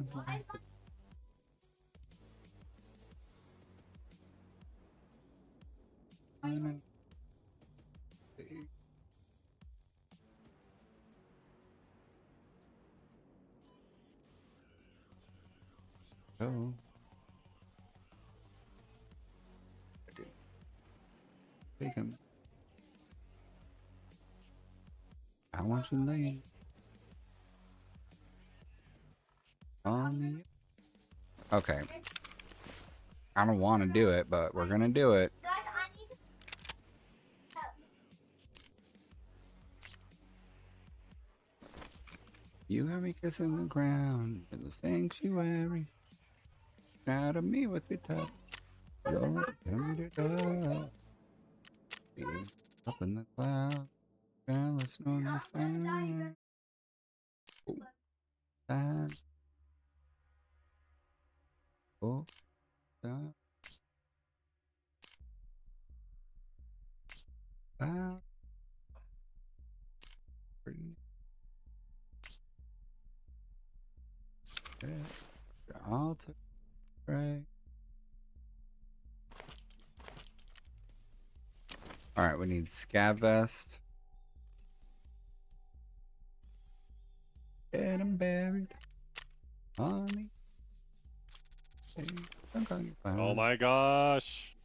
Sounds like oh, I do. Take him. I want you laying on the. Okay. I don't want to do it, but we're gonna do it. You have me kissing the ground in the sanctuary. Out of me with your touch. Lord, tell me to die. Be up in the clouds. Jealous on the fire. Oh, time. Oh, time. Out. Breathe. Your altar. Pray. Alright, we need scav vest. Dead and buried. Honey. Hey, I'm calling you fine. Oh my gosh!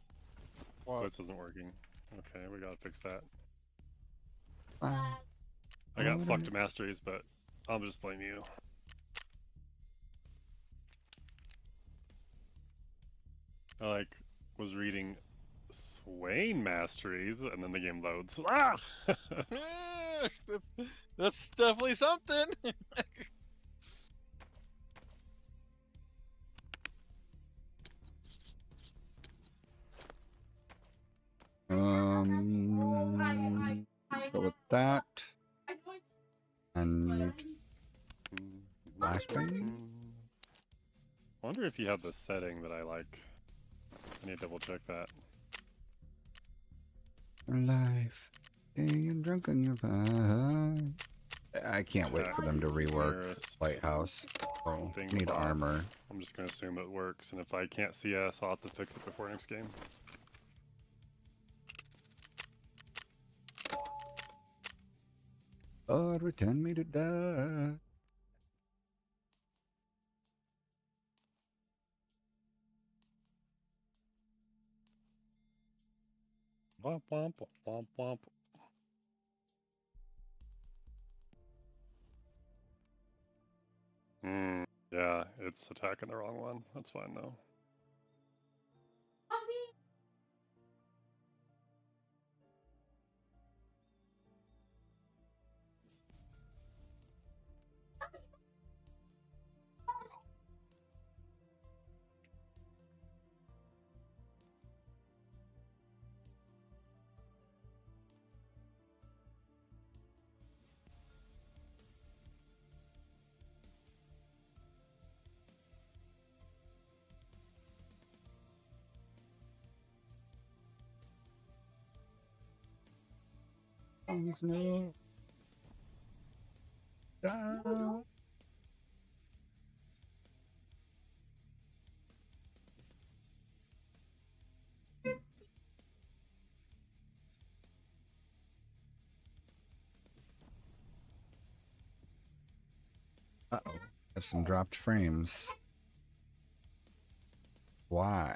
What? This isn't working. Okay, we gotta fix that. Fine. I got fucked masteries, but I'll just blame you. I like was reading Swain masteries, and then the game loads. Ah! that's definitely something. Go with that. And flashbang. Wonder if you have the setting that I like. I need to double check that. Life. Being drunk on your vibe. I can't wait for them to rework Nearest Lighthouse. Oh, thing need bot. armor. I'm just gonna assume it works, and if I can't CS, I'll have to fix it before next game. Lord, return me to die. Womp womp womp womp. Yeah, it's attacking the wrong one. That's fine though. No. Die. Uh-oh. Have some dropped frames. Why?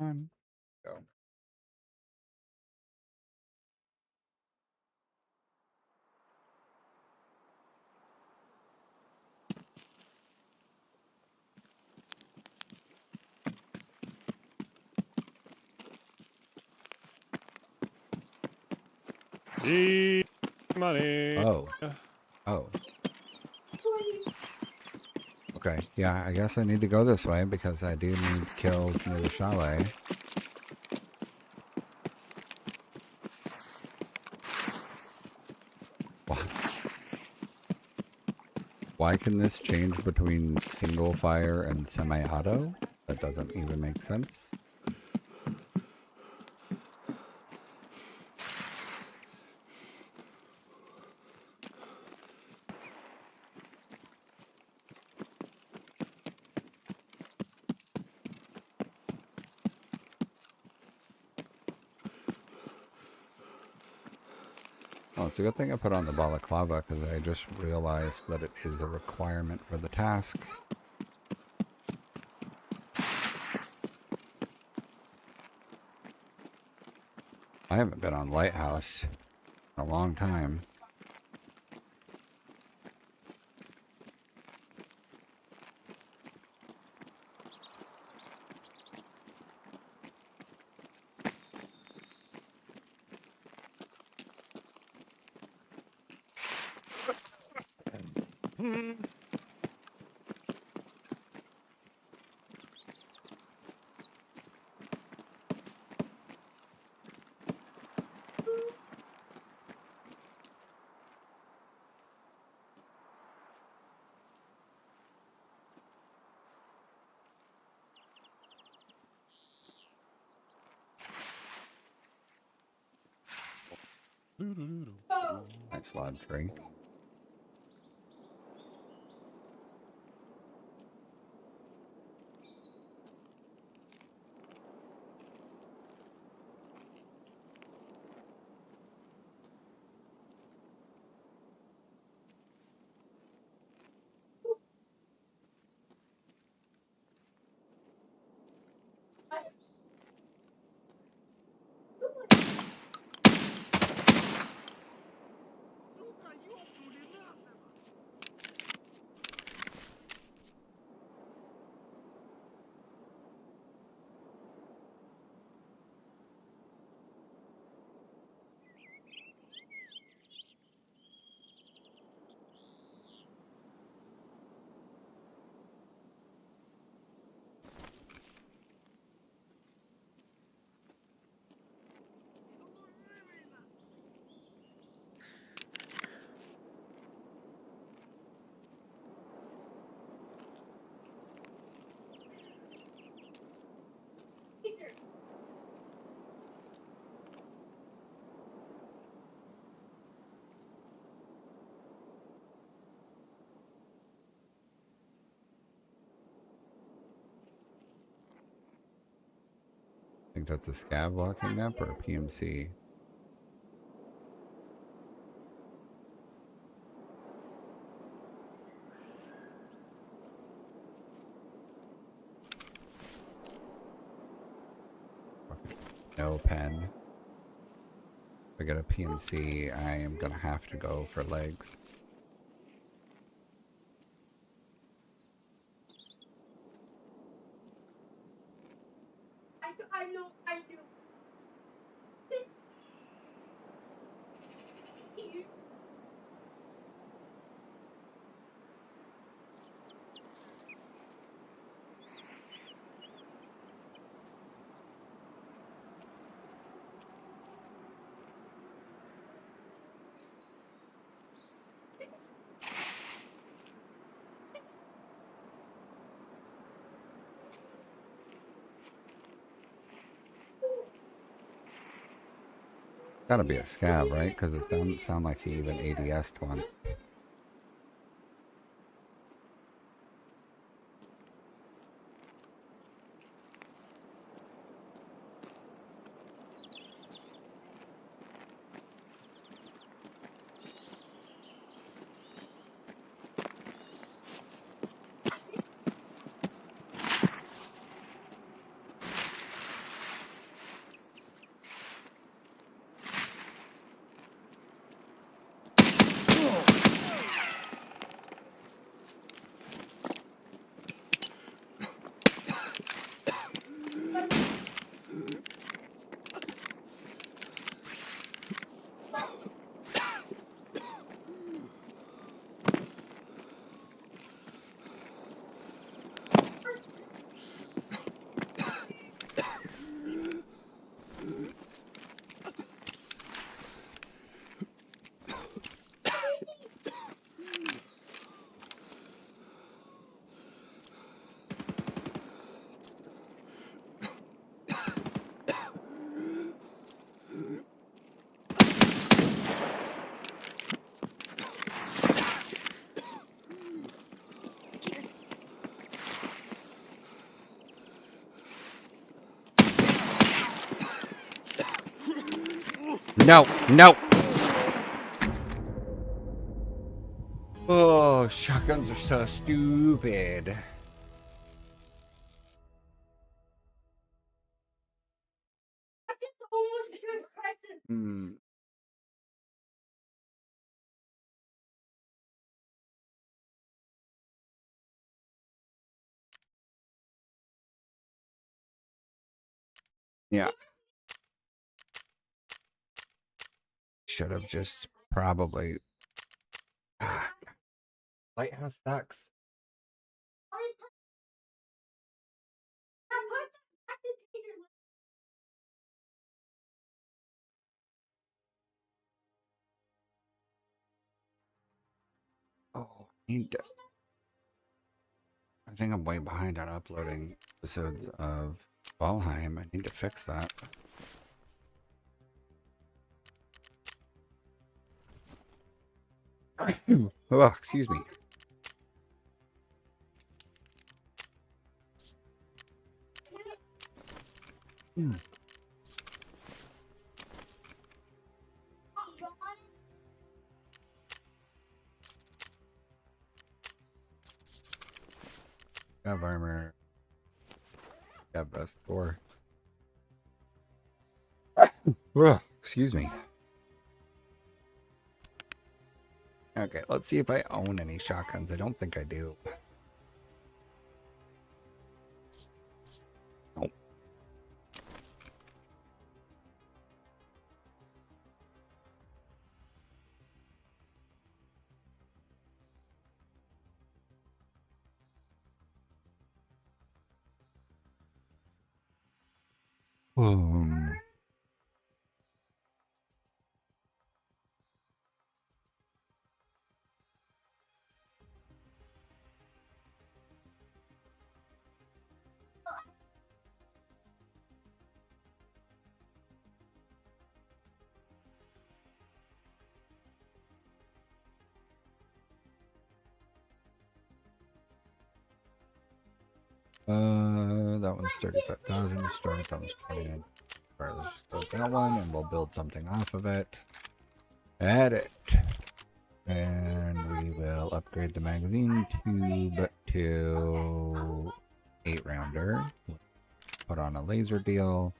on. Go. Money. Oh. Oh. Okay, yeah, I guess I need to go this way because I do need kills near the chalet. Why can this change between single fire and semi-auto? That doesn't even make sense. Oh, it's a good thing I put on the balaclava because I just realized that it is a requirement for the task. I haven't been on Lighthouse in a long time. Nice log tree. I think that's a scav walking up or a PMC. No pen. If I get a PMC, I am gonna have to go for legs. I know, I do. Gotta be a scav, right? Because it doesn't sound like he even ADS'd one. No, no. Oh, shotguns are so stupid. Hmm. Yeah. Should have just probably. Ah, Lighthouse sucks. Oh, I think I'm way behind on uploading episodes of Valheim. I need to fix that. Oh, excuse me. Hmm. Have armor. Have best door. Oh, excuse me. Okay, let's see if I own any shotguns. I don't think I do. Nope. Um, that one's 35,000. Start that one's 29. Alright, let's just go that one and we'll build something off of it. Edit. And we will upgrade the magazine tube to 8-rounder. Put on a laser deal.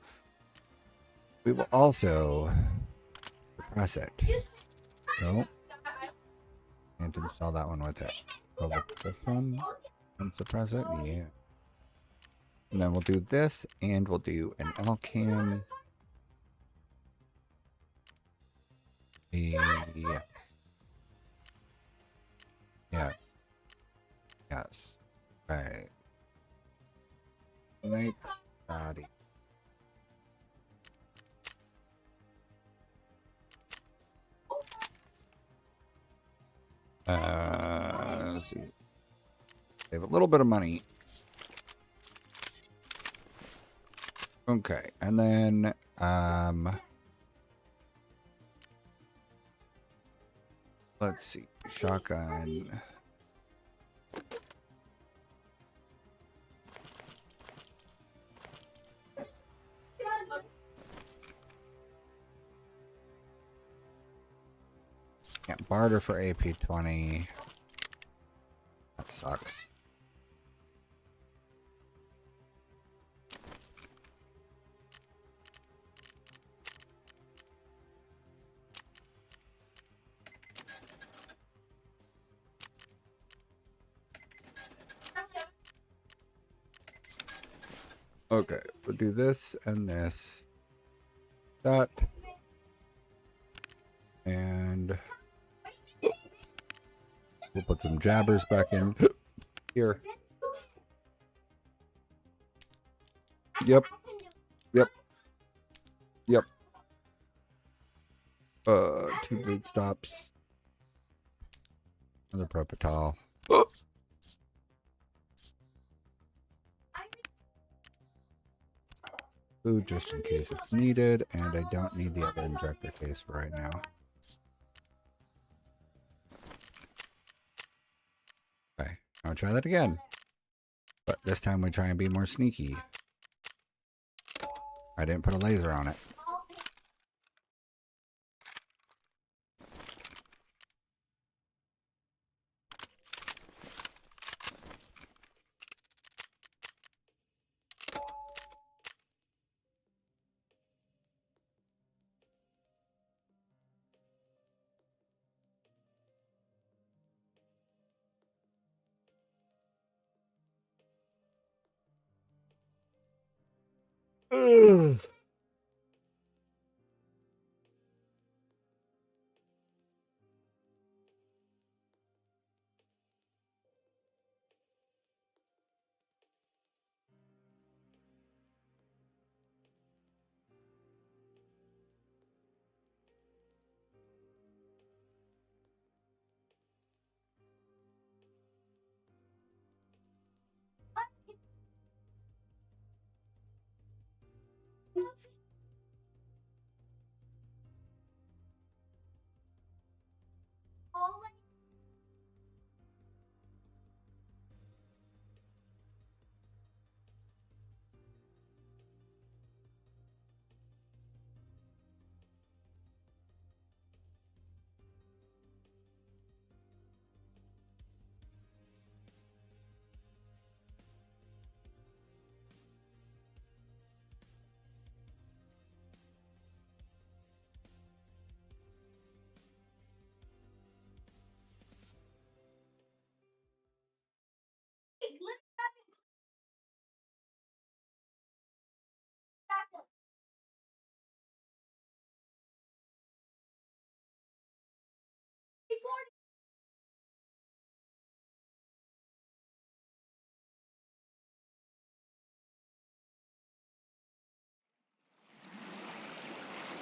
We will also suppress it. So, and install that one with it. So this one and suppress it. Yeah. And then we'll do this, and we'll do an LCAM. Yes. Yes. Yes. Right. Night body. Let's see. Save a little bit of money. Okay, and then let's see. Shotgun. Can't barter for AP20. That sucks. Okay, we'll do this and this. That. We'll put some jabbers back in here. Yep. Yep. Yep. 2 bleed stops. Another propofol. Food just in case it's needed, and I don't need the other injector case for right now. Okay, I'll try that again. But this time we try and be more sneaky. I didn't put a laser on it. Ugh.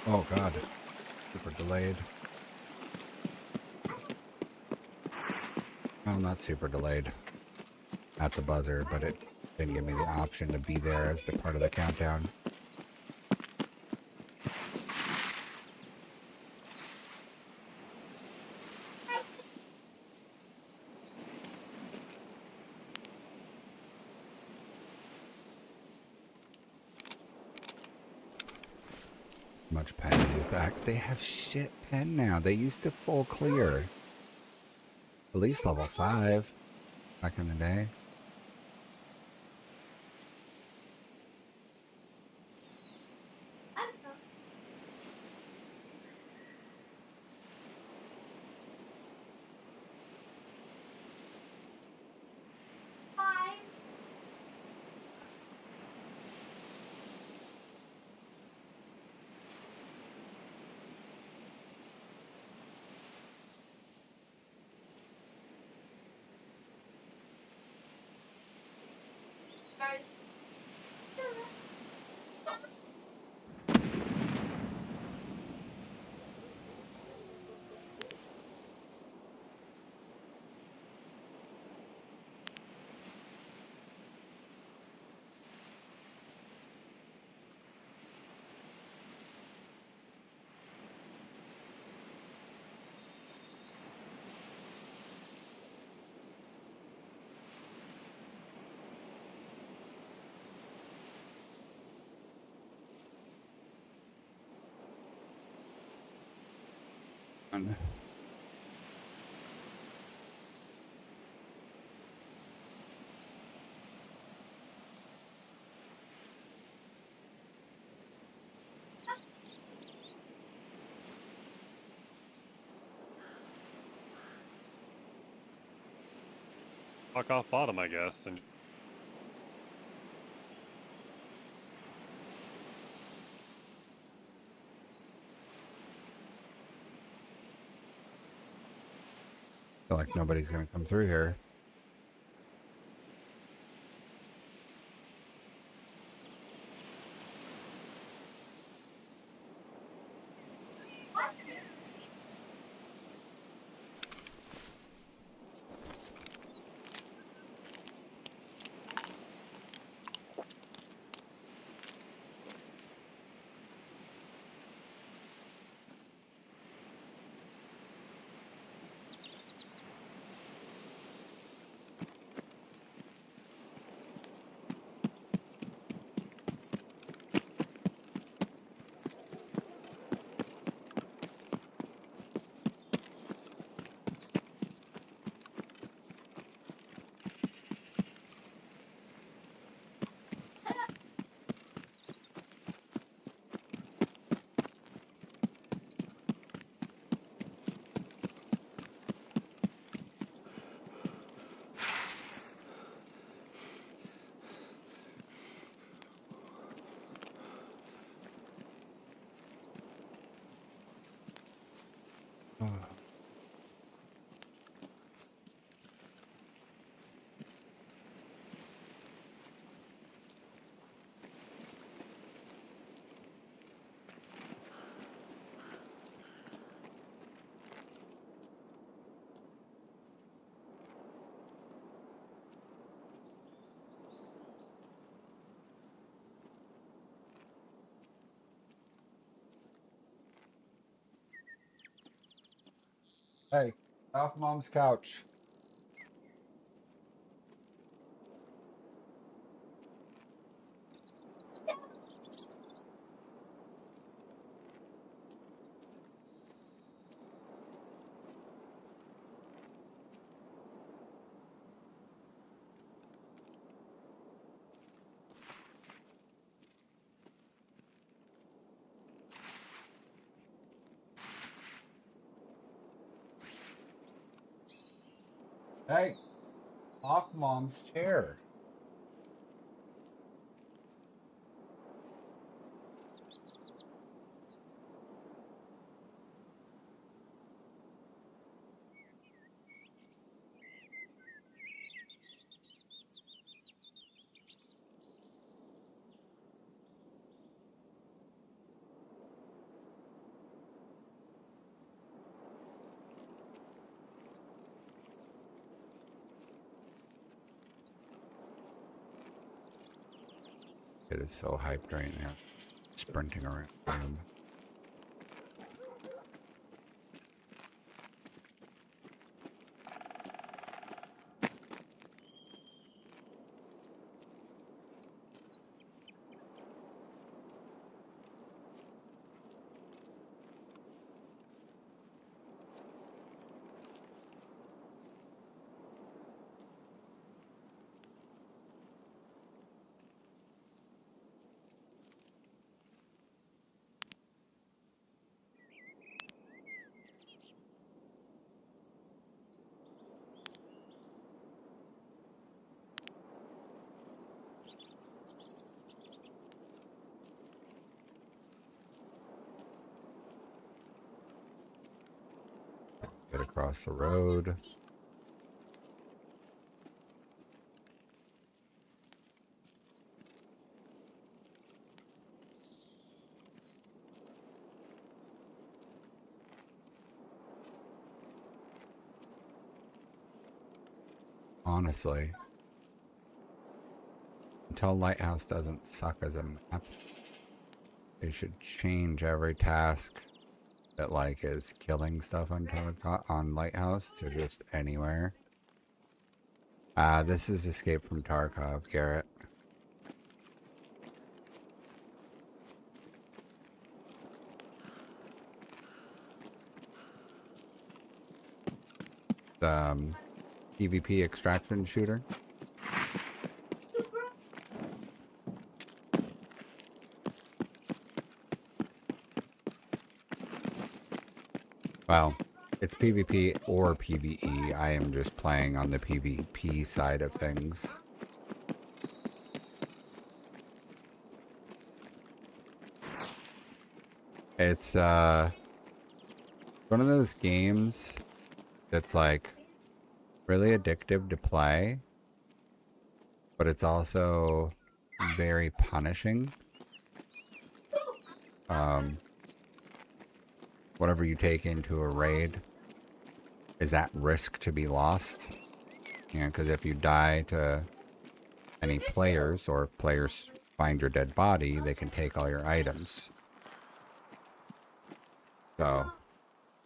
Oh god, super delayed. Well, not super delayed at the buzzer, but it didn't give me the option to be there as the part of the countdown. Much pen is act. They have shit pen now. They used to full clear. At least level 5 back in the day. Fuck off bottom, I guess. And feel like nobody's gonna come through here. Hey, off mom's couch. Hey, off mom's chair. It is so hyped right now. Sprinting around. Get across the road. Honestly, until Lighthouse doesn't suck as a map, they should change every task that like is killing stuff on Lighthouse to just anywhere. This is Escape from Tarkov, Garrett. PvP extraction shooter. Well, it's PvP or PvE. I am just playing on the PvP side of things. It's one of those games that's like really addictive to play, but it's also very punishing. Whatever you take into a raid is at risk to be lost. You know, because if you die to any players, or if players find your dead body, they can take all your items. So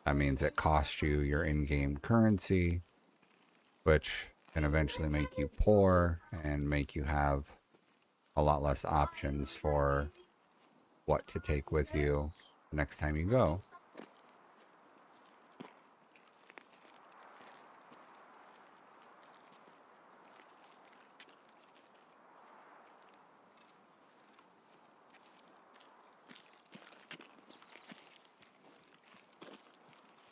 that means it costs you your in-game currency, which can eventually make you poor and make you have a lot less options for what to take with you the next time you go.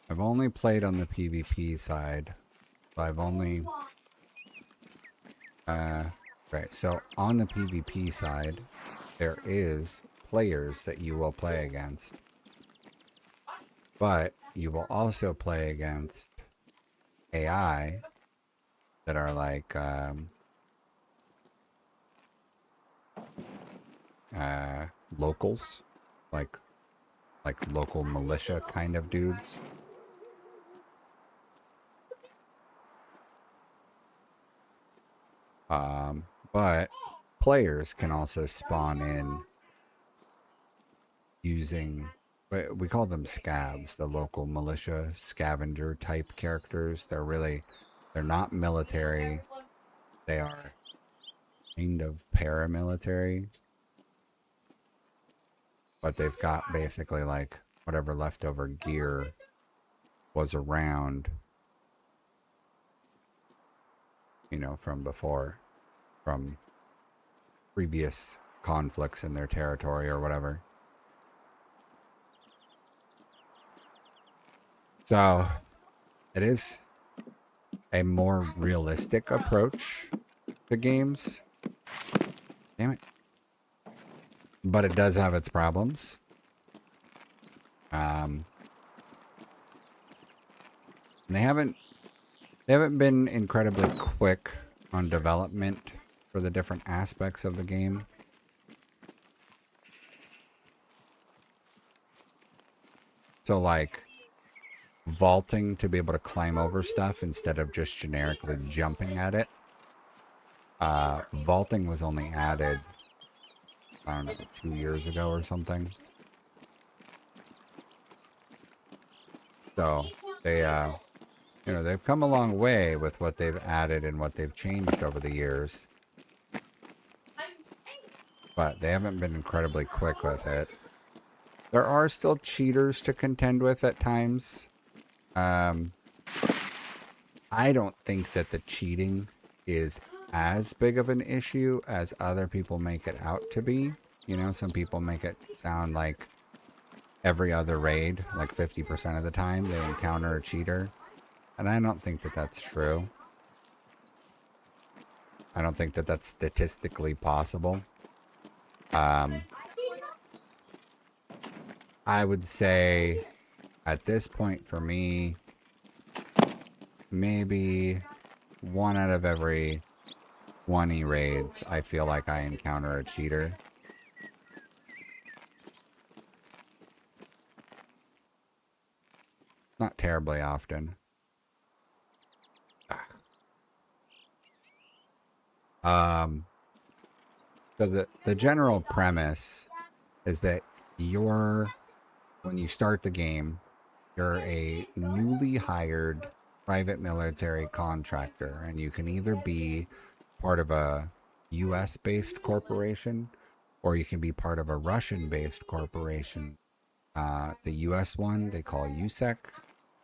I've only played on the PvP side. So I've only... right, so on the PvP side, there is players that you will play against. But you will also play against AI that are like locals, like local militia kind of dudes. But players can also spawn in using, we call them scavs, the local militia scavenger type characters. They're not military. They are kind of paramilitary, but they've got basically like whatever leftover gear was around, you know, from before, from previous conflicts in their territory or whatever. So it is a more realistic approach to games. Damn it. But it does have its problems. They haven't been incredibly quick on development for the different aspects of the game. So like vaulting to be able to climb over stuff instead of just generically jumping at it. Vaulting was only added, I don't know, 2 years ago or something. So they, you know, they've come a long way with what they've added and what they've changed over the years. But they haven't been incredibly quick with it. There are still cheaters to contend with at times. I don't think that the cheating is as big of an issue as other people make it out to be. You know, some people make it sound like every other raid, like 50% of the time, they encounter a cheater. And I don't think that that's true. I don't think that that's statistically possible. I would say at this point for me, maybe 1 out of every 20 raids, I feel like I encounter a cheater. Not terribly often. So the general premise is that when you start the game, you're a newly hired private military contractor, and you can either be part of a US-based corporation, or you can be part of a Russian-based corporation. The US one they call USEC,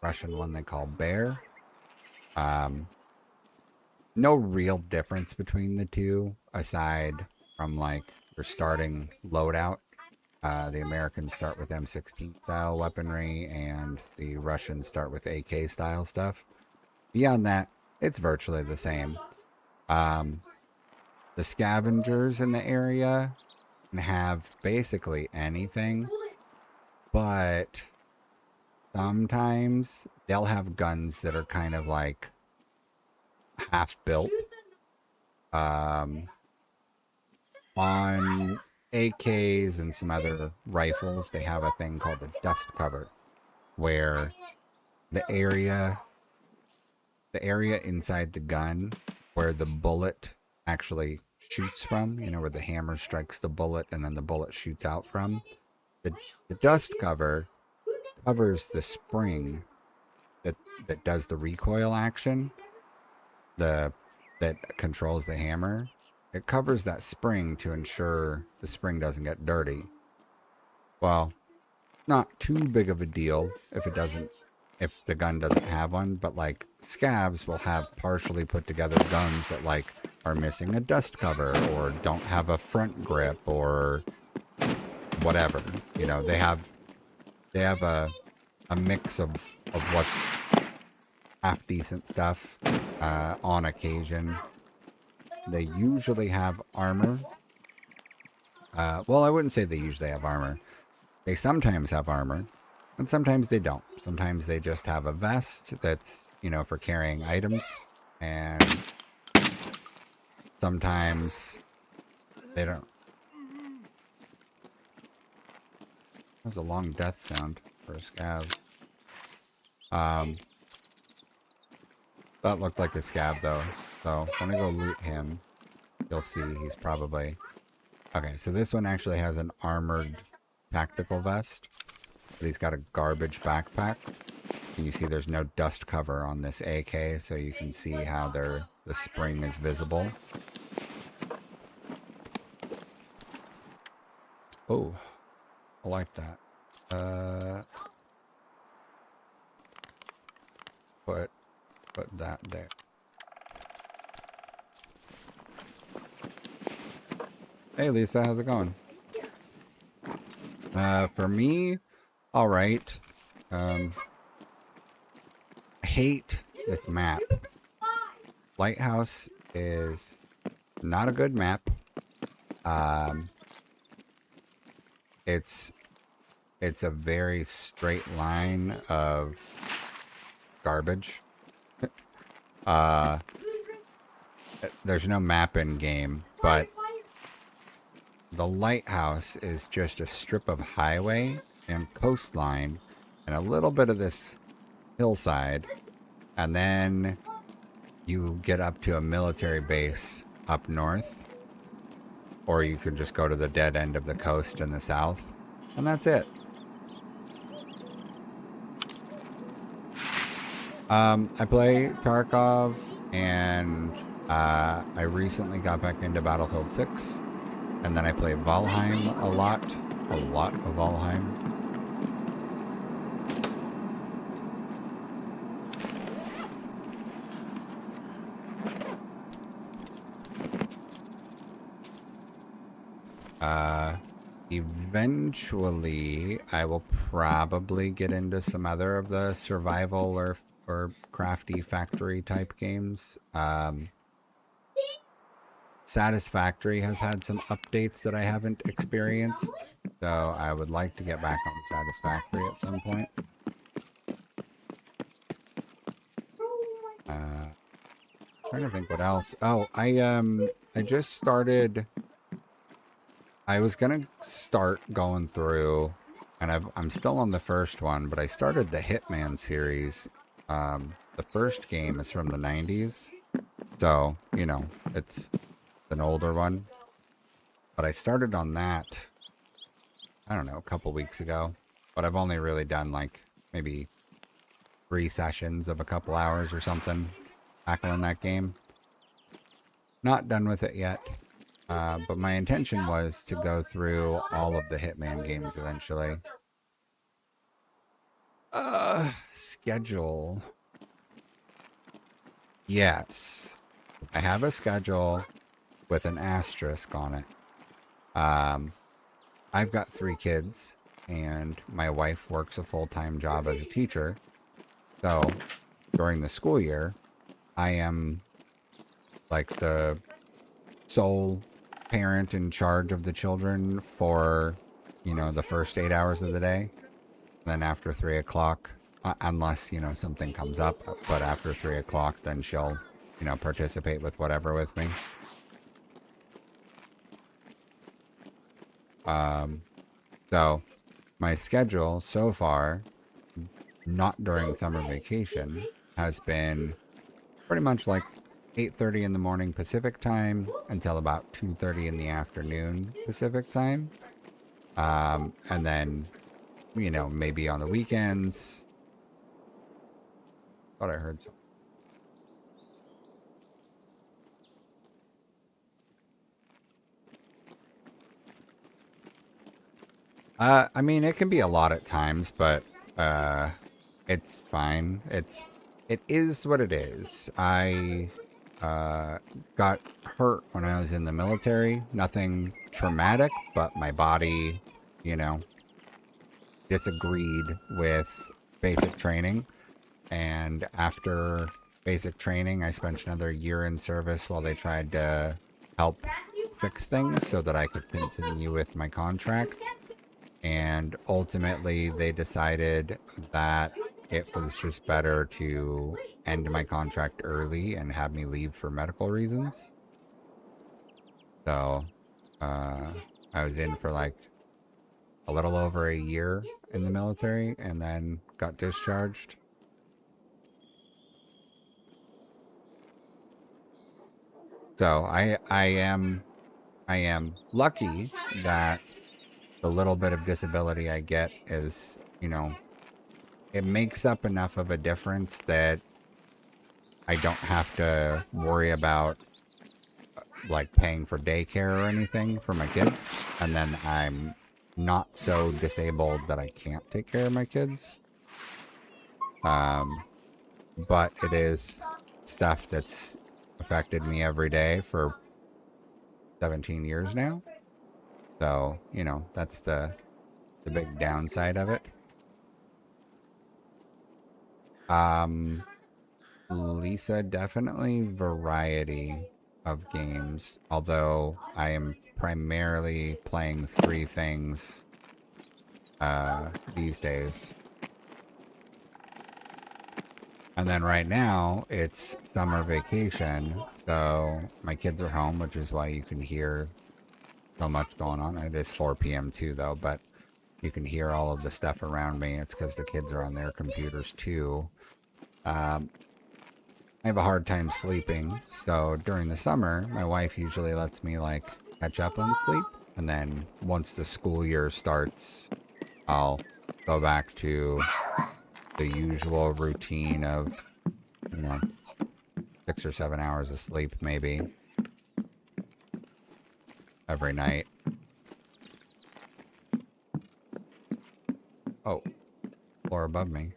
Russian one they call Bear. No real difference between the two, aside from like your starting loadout. The Americans start with M16 style weaponry, and the Russians start with AK style stuff. Beyond that, it's virtually the same. The scavengers in the area can have basically anything, but sometimes they'll have guns that are kind of like half built. On AKs and some other rifles, they have a thing called a dust cover, where the area inside the gun where the bullet actually shoots from, where the hammer strikes the bullet and then the bullet shoots out from, the dust cover covers the spring that does the recoil action, that controls the hammer. It covers that spring to ensure the spring doesn't get dirty. Well, not too big of a deal if the gun doesn't have one, but like scavs will have partially put together guns that like are missing a dust cover or don't have a front grip or whatever. They have a mix of what's half decent stuff on occasion. They usually have armor. Well, I wouldn't say they usually have armor. They sometimes have armor, and sometimes they don't. Sometimes they just have a vest that's, for carrying items, and sometimes they don't. That was a long death sound for a scav. That looked like a scav, though. So, when I go loot him, you'll see he's probably... Okay, so this one actually has an armored tactical vest, but he's got a garbage backpack. And you see there's no dust cover on this AK, so you can see how the spring is visible. Oh, I like that. Put that there. Hey Lisa, how's it going? For me, all right. I hate this map. Lighthouse is not a good map. It's a very straight line of garbage. There's no map in game, but the lighthouse is just a strip of highway and coastline and a little bit of this hillside, and then you get up to a military base up north, or you could just go to the dead end of the coast in the south, and that's it. I play Tarkov, and I recently got back into Battlefield 6, and then I play Valheim a lot of Valheim. Eventually, I will probably get into some other of the survival or crafty factory type games. Satisfactory has had some updates that I haven't experienced, so I would like to get back on Satisfactory at some point. Trying to think what else. Oh, I just started. I was gonna start going through, and I'm still on the first one, but I started the Hitman series. The first game is from the 90s, so it's an older one. But I started on that, I don't know, a couple weeks ago. But I've only really done like maybe 3 sessions of a couple hours or something, tackling that game. Not done with it yet. But my intention was to go through all of the Hitman games eventually. Schedule. Yes. I have a schedule with an asterisk on it. I've got 3 kids, and my wife works a full-time job as a teacher. So, during the school year, I am like the sole parent in charge of the children for, the first 8 hours of the day. Then after 3 o'clock, unless, something comes up, but after 3 o'clock, then she'll you know, participate with whatever with me. So my schedule so far, not during summer vacation, has been pretty much like 8:30 in the morning Pacific time until about 2:30 in the afternoon Pacific time. And then, you know, maybe on the weekends. Thought I heard something. I mean, it can be a lot at times, but it's fine. It is what it is. I got hurt when I was in the military. Nothing traumatic, but my body, you know, disagreed with basic training. And after basic training, I spent another year in service while they tried to help fix things so that I could continue with my contract. And ultimately, they decided that it was just better to end my contract early and have me leave for medical reasons. So, I was in for like a little over a year in the military and then got discharged. So I am lucky that the little bit of disability I get is, you know, it makes up enough of a difference that I don't have to worry about like paying for daycare or anything for my kids. And then I'm not so disabled that I can't take care of my kids. But it is stuff that's affected me every day for 17 years now. So, you know, that's the big downside of it. Lisa, definitely variety of games, although I am primarily playing 3 things these days. And then right now, it's summer vacation, so my kids are home, which is why you can hear so much going on. It is 4 p.m. too, though, but you can hear all of the stuff around me. It's because the kids are on their computers too. I have a hard time sleeping, so during the summer, my wife usually lets me like catch up on sleep, and then once the school year starts, I'll go back to the usual routine of, you know, 6 or 7 hours of sleep maybe every night. Oh, floor above me.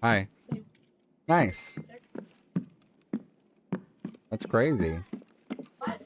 Hi. Nice. That's crazy. I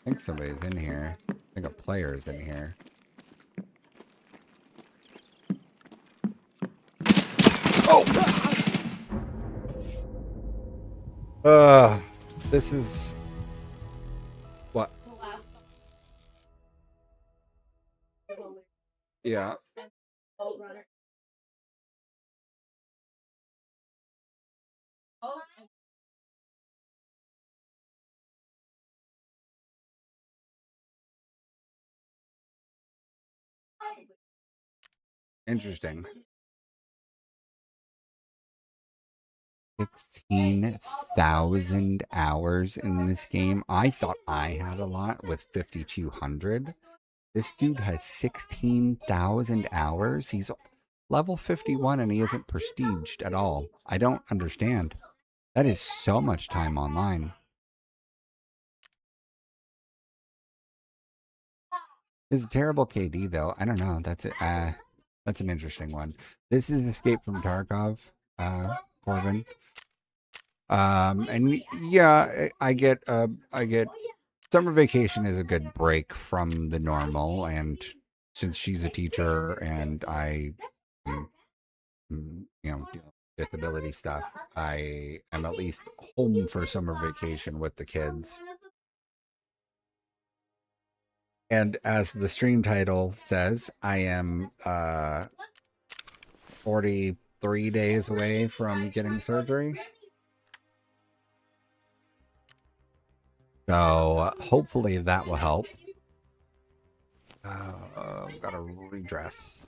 think somebody's in here. I think a player's in here. Oh! This is... What? Yeah. Interesting. 16,000 hours in this game. I thought I had a lot with 5,200. This dude has 16,000 hours. He's level 51 and he isn't prestiged at all. I don't understand. That is so much time online. It's a terrible KD though. I don't know. That's an interesting one. This is Escape from Tarkov, Corvin. And yeah, I get summer vacation is a good break from the normal, and since she's a teacher and I, deal with disability stuff, I am at least home for summer vacation with the kids. And as the stream title says, I am 43 days away from getting surgery. So hopefully that will help. Gotta redress.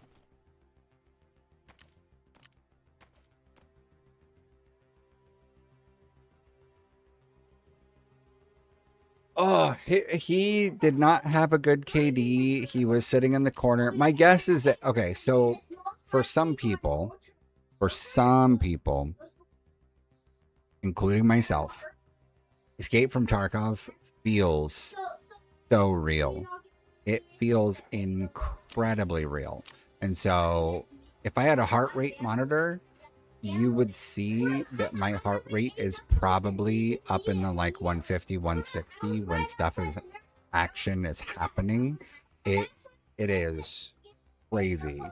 Oh, he did not have a good KD. He was sitting in the corner. My guess is that, okay, so for some people, including myself, Escape from Tarkov feels so real. It feels incredibly real. And so if I had a heart rate monitor, you would see that my heart rate is probably up in the like 150, 160 when action is happening. It is crazy.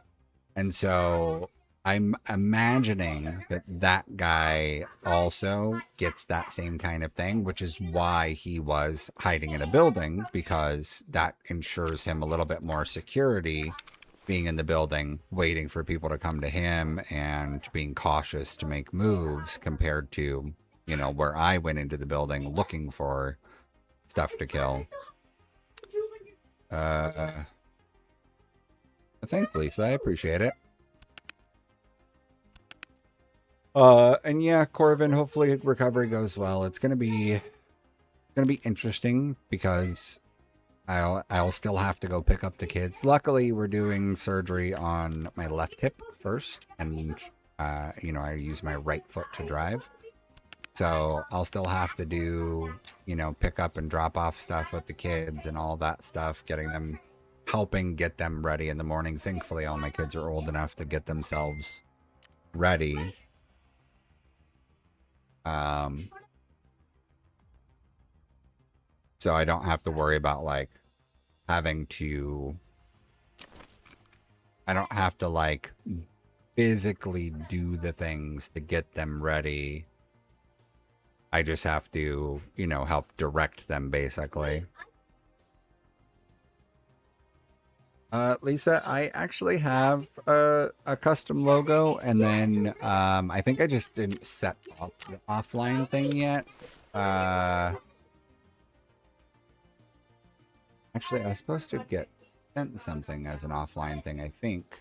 And so I'm imagining that guy also gets that same kind of thing, which is why he was hiding in a building, because that ensures him a little bit more security being in the building, waiting for people to come to him and being cautious to make moves compared to, where I went into the building looking for stuff to kill. Thanks, Lisa. I appreciate it. And yeah, Corvin, hopefully recovery goes well. It's gonna be interesting because I'll still have to go pick up the kids. Luckily, we're doing surgery on my left hip first, and I use my right foot to drive. So I'll still have to do, pick up and drop off stuff with the kids and all that stuff, helping get them ready in the morning. Thankfully, all my kids are old enough to get themselves ready. So I don't have to worry about I don't have to physically do the things to get them ready. I just have to, help direct them basically. Lisa, I actually have a custom logo, and then I think I just didn't set up the offline thing yet. Actually, I was supposed to get sent something as an offline thing, I think.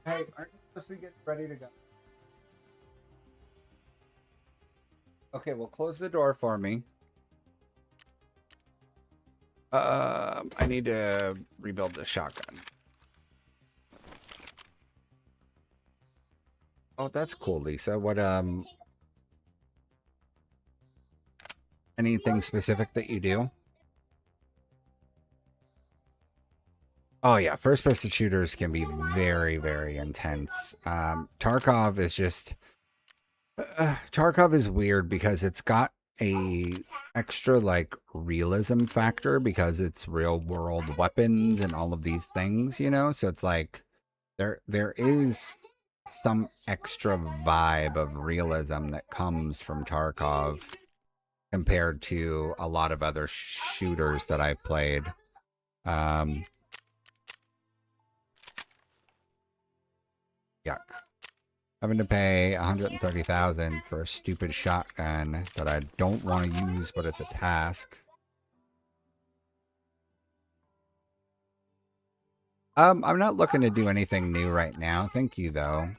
Hey, aren't you supposed to get ready to go? Okay, well, close the door for me. I need to rebuild the shotgun. Oh, that's cool, Lisa. What, anything specific that you do? Oh yeah, first-person shooters can be very, very intense. Tarkov is just... Tarkov is weird because it's got a extra, realism factor because it's real-world weapons and all of these things, So it's there is some extra vibe of realism that comes from Tarkov compared to a lot of other shooters that I've played. Yuck. Having to pay 130,000 for a stupid shotgun that I don't want to use, but it's a task. I'm not looking to do anything new right now. Thank you, though.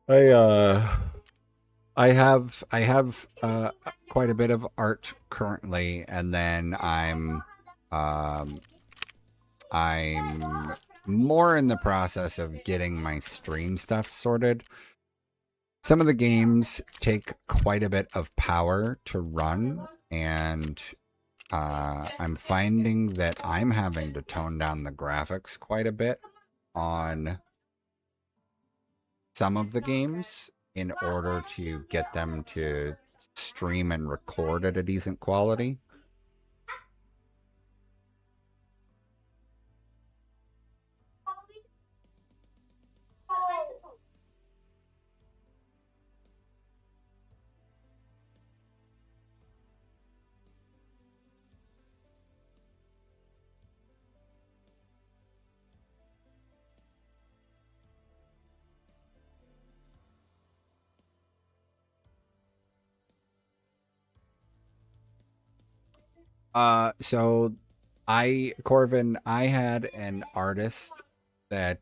I have quite a bit of art currently, and then I'm more in the process of getting my stream stuff sorted. Some of the games take quite a bit of power to run, and I'm finding that I'm having to tone down the graphics quite a bit on some of the games in order to get them to stream and record at a decent quality. So Corvin, I had an artist that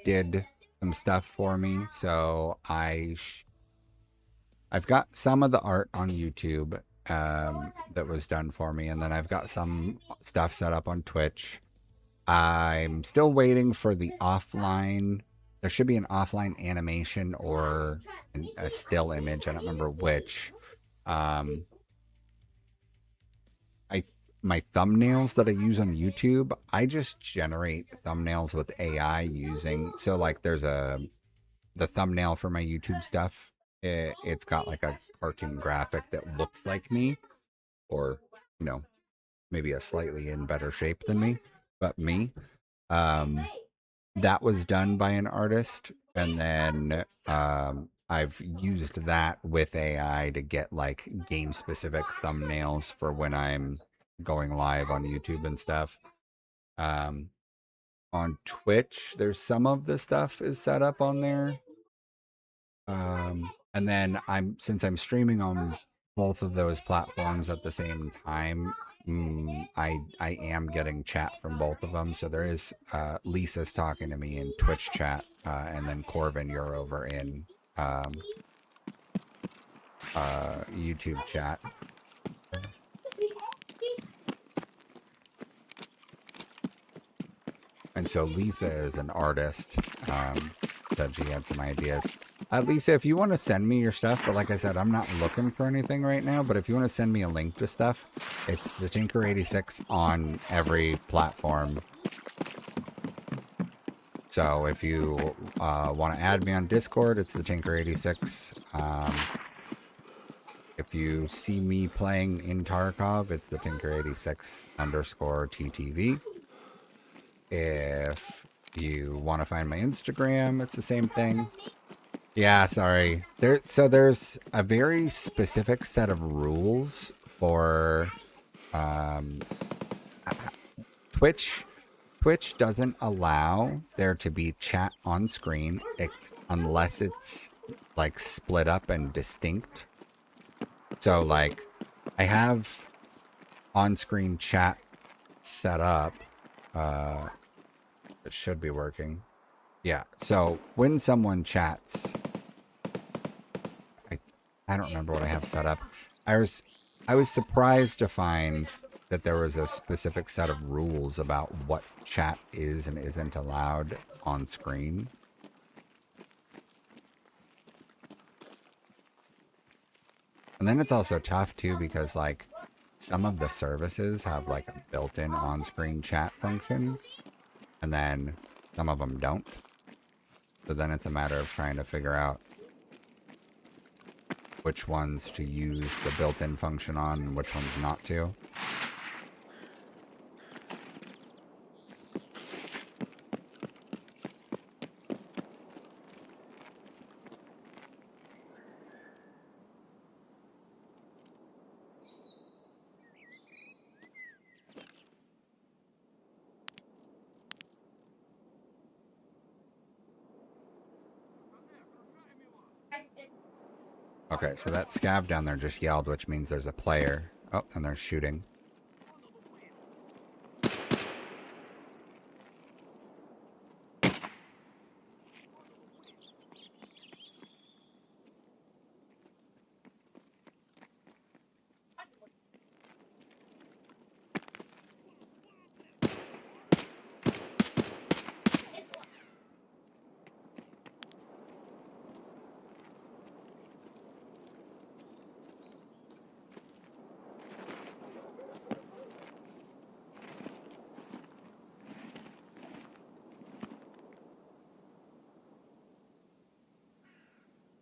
did some stuff for me. So I've got some of the art on YouTube that was done for me, and then I've got some stuff set up on Twitch. I'm still waiting for the offline. There should be an offline animation or a still image. I don't remember which. Um, my thumbnails that I use on YouTube, I just generate thumbnails with AI using. So like, there's the thumbnail for my YouTube stuff. It's got like a cartoon graphic that looks like me, or maybe a slightly in better shape than me, but me. Um, that was done by an artist, and then I've used that with AI to get like game specific thumbnails for when I'm going live on YouTube and stuff. Um, on Twitch, there's some of the stuff is set up on there. And then since I'm streaming on both of those platforms at the same time, I am getting chat from both of them. So there is Lisa's talking to me in Twitch chat, and then Corvin, you're over in YouTube chat. And so Lisa is an artist. Said she had some ideas. Lisa, if you want to send me your stuff, but like I said, I'm not looking for anything right now, but if you want to send me a link to stuff, it's the Tinker86 on every platform. So if you want to add me on Discord, it's the Tinker86. If you see me playing in Tarkov, it's the Tinker86_TTV. If you want to find my Instagram, it's the same thing. Yeah, sorry. There's a very specific set of rules for Twitch. Twitch doesn't allow there to be chat on screen unless it's like split up and distinct. So like I have on-screen chat set up. It should be working. Yeah, so when someone chats, I don't remember what I have set up. I was surprised to find that there was a specific set of rules about what chat is and isn't allowed on screen. And then it's also tough too because like some of the services have like a built-in on-screen chat function, and then some of them don't. So then it's a matter of trying to figure out which ones to use the built-in function on and which ones not to. Okay, so that scav down there just yelled, which means there's a player. Oh, and they're shooting.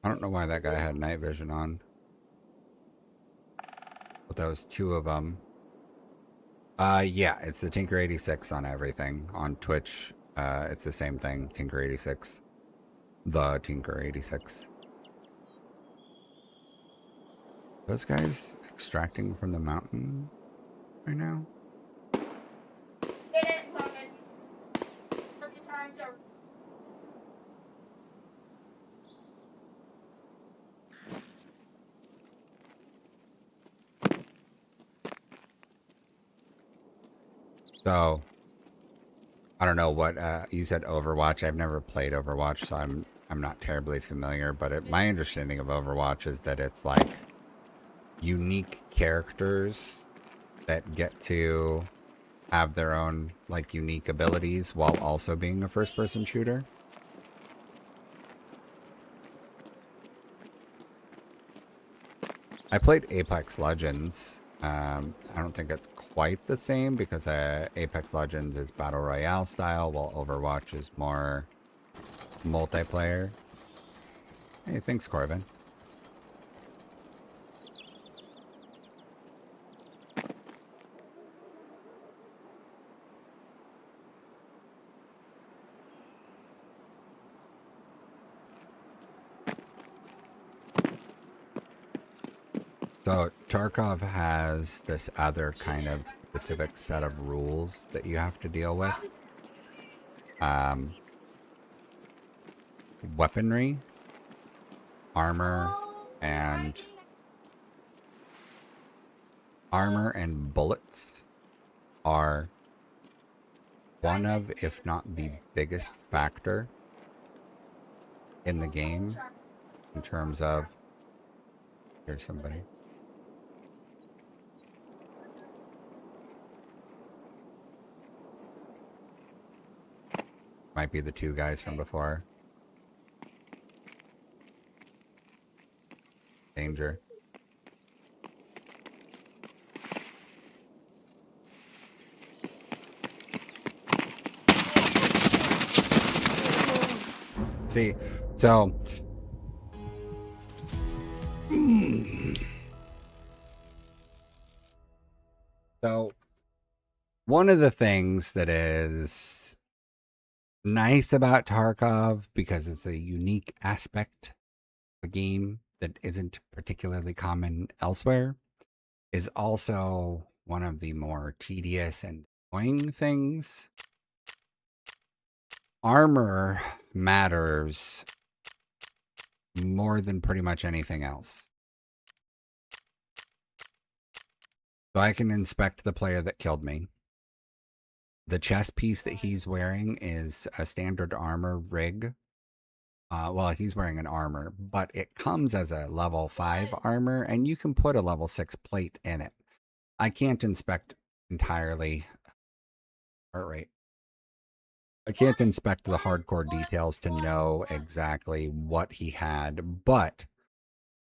I don't know why that guy had night vision on. But that was two of them. Yeah, it's the Tinker86 on everything. On Twitch, it's the same thing, Tinker86. The Tinker86. Those guys extracting from the mountain right now? So, I don't know what you said. Overwatch. I've never played Overwatch, so I'm not terribly familiar. But my understanding of Overwatch is that it's like unique characters that get to have their own like unique abilities while also being a first-person shooter. I played Apex Legends. I don't think it's quite the same because Apex Legends is Battle Royale style, while Overwatch is more multiplayer. Hey, thanks, Corbin. So Tarkov has this other kind of specific set of rules that you have to deal with. Weaponry, armor, and bullets are one of, if not the biggest factor in the game in terms of, here's somebody. Might be the two guys from before. Danger. See, so so one of the things that is nice about Tarkov, because it's a unique aspect of a game that isn't particularly common elsewhere, is also one of the more tedious and annoying things. Armor matters more than pretty much anything else. So I can inspect the player that killed me. The chest piece that he's wearing is a standard armor rig. Well, he's wearing an armor, but it comes as a level 5 armor, and you can put a level 6 plate in it. I can't inspect entirely. Heart rate. I can't inspect the hardcore details to know exactly what he had, but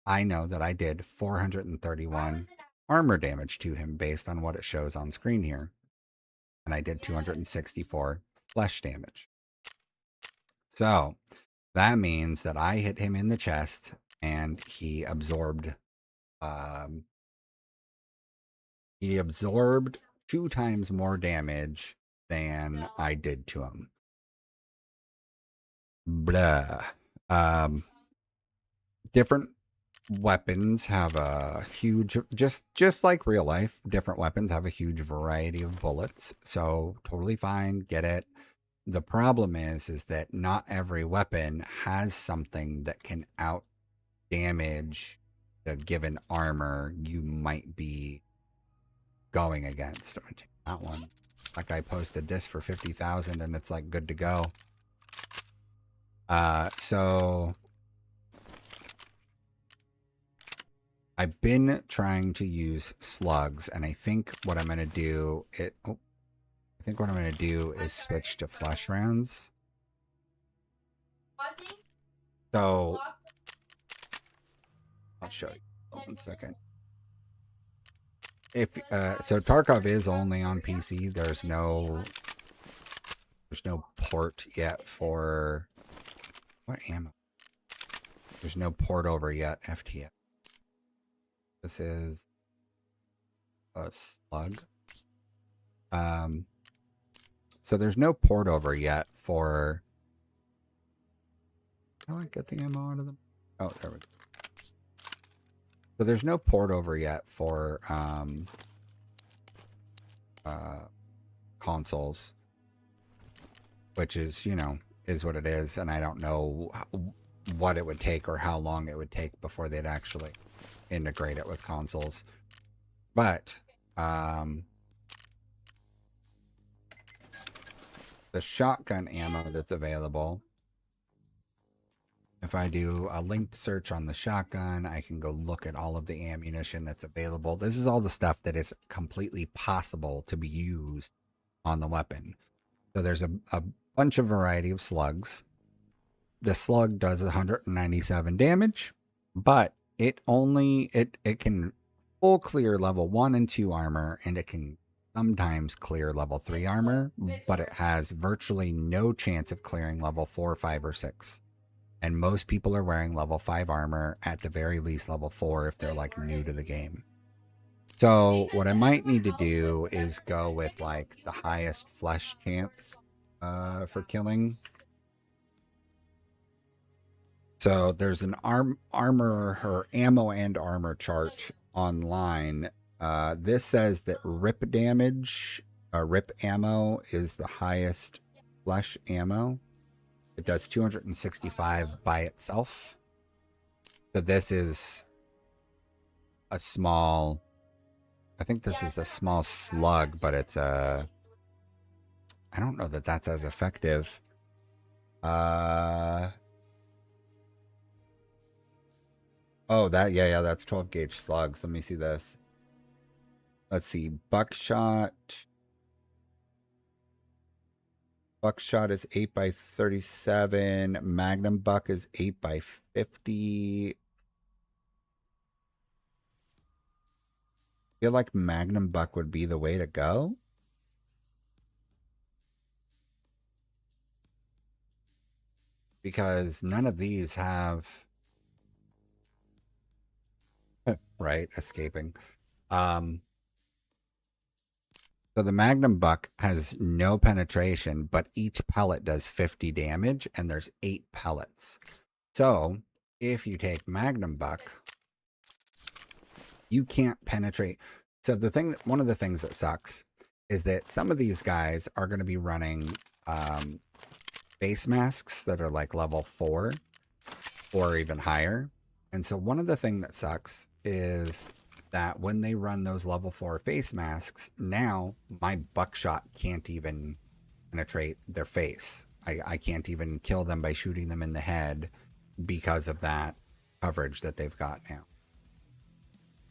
I know that I did 431 armor damage to him based on what it shows on screen here. And I did 264 flesh damage. So that means that I hit him in the chest and he absorbed 2 times more damage than I did to him. Blah. Different weapons have a huge, just like real life, different weapons have a huge variety of bullets. So totally fine, get it. The problem is that not every weapon has something that can out damage the given armor you might be going against. I'm gonna take that one. Like I posted this for 50,000 and it's like good to go. So I've been trying to use slugs, and I think what I'm gonna do is switch to flesh rounds. So I'll show you. Hold on 1 second. If so Tarkov is only on PC. There's no port yet for what ammo? There's no port over yet, FTF. This is a slug. So there's no port over yet for... How do I get the ammo out of them? Oh, there we go. So there's no port over yet for consoles, which is, you know, is what it is, and I don't know what it would take or how long it would take before they'd actually integrate it with consoles. But the shotgun ammo that's available, if I do a linked search on the shotgun, I can go look at all of the ammunition that's available. This is all the stuff that is completely possible to be used on the weapon. So there's a bunch of variety of slugs. The slug does 197 damage, but it can full clear level 1 and 2 armor, and it can sometimes clear level 3 armor, but it has virtually no chance of clearing level 4, 5, or 6. And most people are wearing level 5 armor, at the very least level 4 if they're like new to the game. So what I might need to do is go with like the highest flesh chance for killing. So there's an armor or ammo and armor chart online. This says that rip damage, rip ammo is the highest flesh ammo. It does 265 by itself. So this is a small, I think this is a small slug, but it's a, I don't know that that's as effective. Oh, that, yeah, that's 12 gauge slugs. Let me see this. Let's see, buckshot. Buckshot is 8 by 37. Magnum buck is 8 by 50. I feel like Magnum buck would be the way to go. Because none of these have... right, escaping. So the Magnum buck has no penetration, but each pellet does 50 damage, and there's 8 pellets. So if you take Magnum buck, you can't penetrate. So the thing, one of the things that sucks is that some of these guys are going to be running face masks that are like level 4 or even higher. And so one of the things that sucks is that when they run those level 4 face masks, now my buckshot can't even penetrate their face. I can't even kill them by shooting them in the head because of that coverage that they've got now.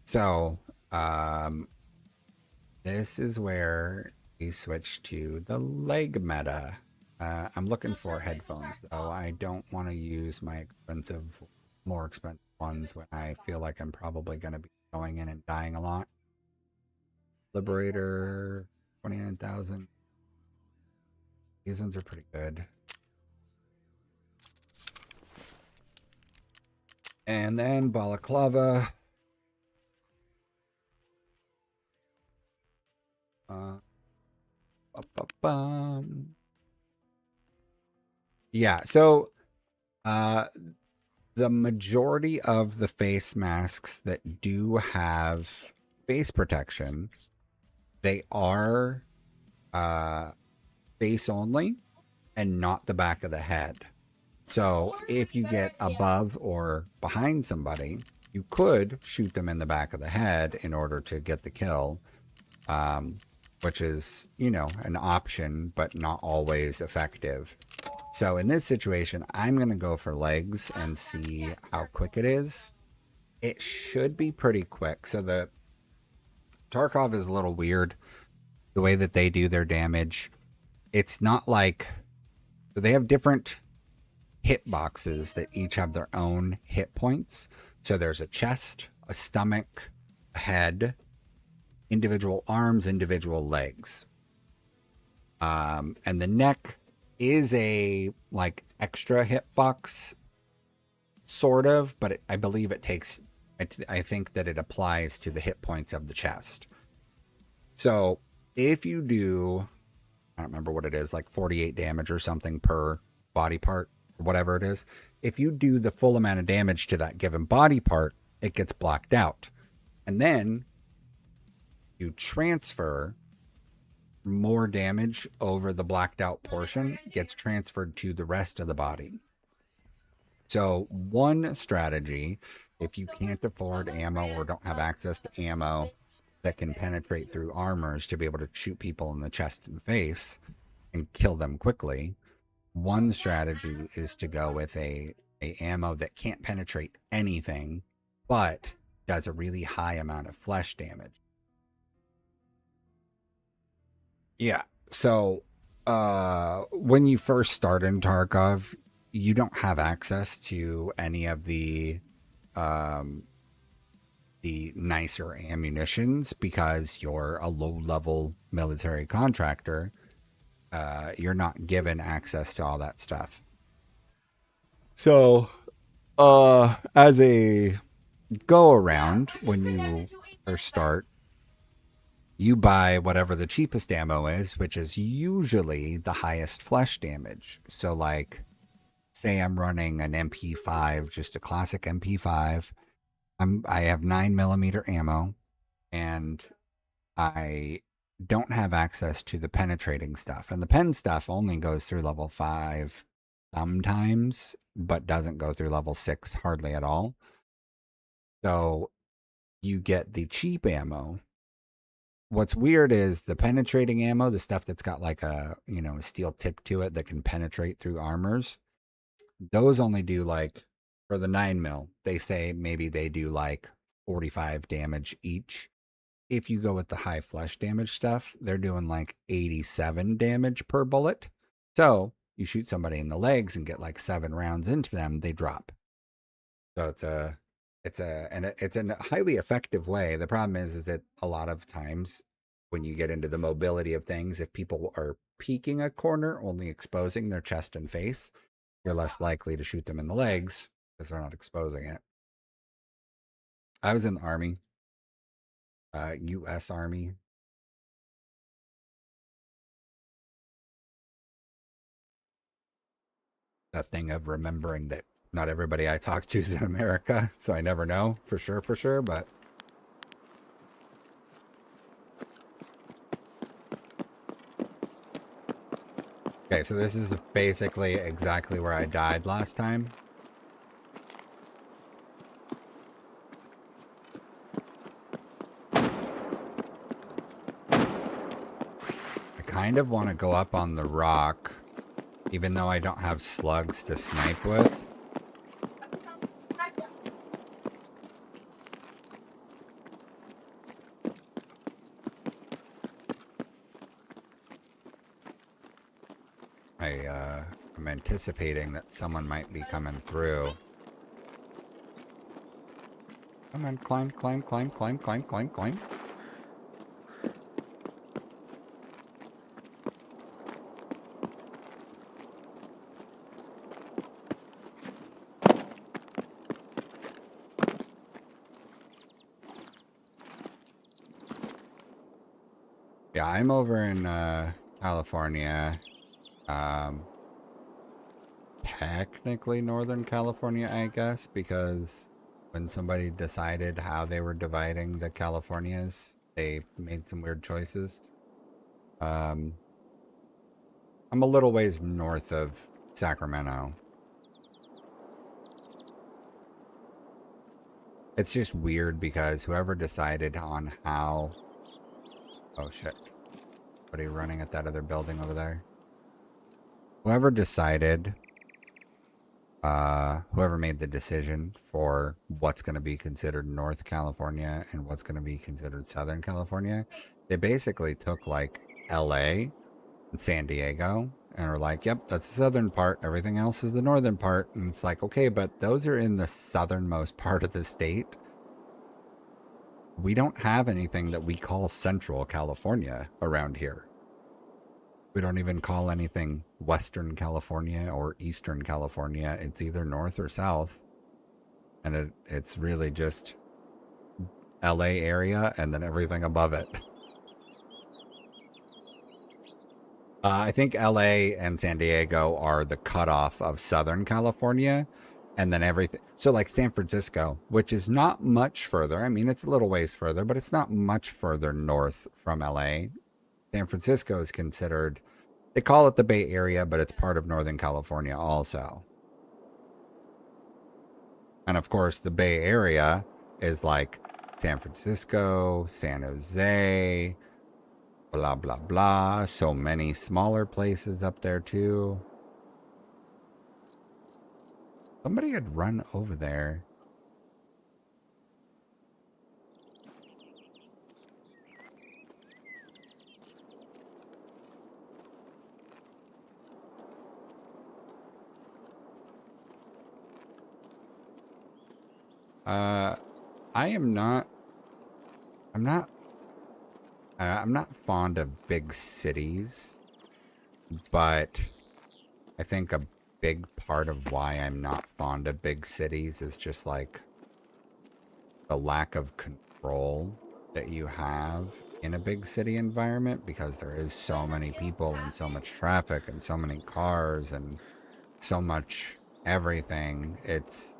So this is where we switch to the leg meta. I'm looking for headphones, though. I don't want to use my more expensive ones when I feel like I'm probably going to be going in and dying a lot. Liberator, 29,000. These ones are pretty good. And then balaclava. Yeah, so the majority of the face masks that do have face protection, they are face only and not the back of the head. So if you get above or behind somebody, You could shoot them in the back of the head in order to get the kill, which is, you know, an option, but not always effective. So in this situation, I'm going to go for legs and see how quick it is. It should be pretty quick. So the Tarkov is a little weird, the way that they do their damage. It's not like, they have different hit boxes that each have their own hit points. So there's a chest, a stomach, a head, individual arms, individual legs. And the neck is a like extra hitbox, sort of, but I believe it takes, I think that it applies to the hit points of the chest. So if you do, I don't remember what it is, like 48 damage or something per body part, or whatever it is. If you do the full amount of damage to that given body part, it gets blocked out. And then you transfer more damage over the blacked out portion, gets transferred to the rest of the body. So one strategy, if you can't afford ammo or don't have access to ammo that can penetrate through armors to be able to shoot people in the chest and face and kill them quickly, one strategy is to go with a ammo that can't penetrate anything, but does a really high amount of flesh damage. Yeah. So when you first start in Tarkov, you don't have access to any of the nicer ammunitions because you're a low-level military contractor. You're not given access to all that stuff. So, as a go-around, when you first start, you buy whatever the cheapest ammo is, which is usually the highest flesh damage. So, like, say I'm running an MP5, just a classic MP5. I have 9mm ammo, and I don't have access to the penetrating stuff. And the pen stuff only goes through level 5 sometimes, but doesn't go through level 6 hardly at all. So you get the cheap ammo. What's weird is the penetrating ammo, the stuff that's got like a, you know, a steel tip to it that can penetrate through armors. Those only do like, for the 9mm, they say maybe they do like 45 damage each. If you go with the high flesh damage stuff, they're doing like 87 damage per bullet. So you shoot somebody in the legs and get like 7 rounds into them, they drop. So it's a highly effective way. The problem is that a lot of times when you get into the mobility of things, if people are peeking a corner, only exposing their chest and face, you're less likely to shoot them in the legs because they're not exposing it. I was in the Army, U.S. Army. That thing of remembering that not everybody I talk to is in America, so I never know for sure, but okay, so this is basically exactly where I died last time. I kind of want to go up on the rock, even though I don't have slugs to snipe with. I'm anticipating that someone might be coming through. Come on, climb. Yeah, I'm over in California. Technically Northern California, I guess, because when somebody decided how they were dividing the Californias, they made some weird choices. I'm a little ways north of Sacramento. It's just weird because whoever decided on how... Oh, shit. Somebody running at that other building over there. Whoever decided... whoever made the decision for what's going to be considered North California and what's going to be considered Southern California, they basically took, like, LA and San Diego and are like, yep, that's the southern part. Everything else is the northern part. And it's like, okay, but those are in the southernmost part of the state. We don't have anything that we call Central California around here. We don't even call anything Western California or Eastern California. It's either north or south. And it's really just LA area and then everything above it. I think LA and San Diego are the cutoff of Southern California. And then everything. So like San Francisco, which is not much further. I mean, it's a little ways further, but it's not much further north from LA. San Francisco is considered, they call it the Bay Area, but it's part of Northern California also. And of course, the Bay Area is like San Francisco, San Jose, blah, blah, blah. So many smaller places up there too. Somebody had run over there. I'm not fond of big cities, but I think a big part of why I'm not fond of big cities is just like the lack of control that you have in a big city environment, because there is so many people and so much traffic and so many cars and so much everything. It's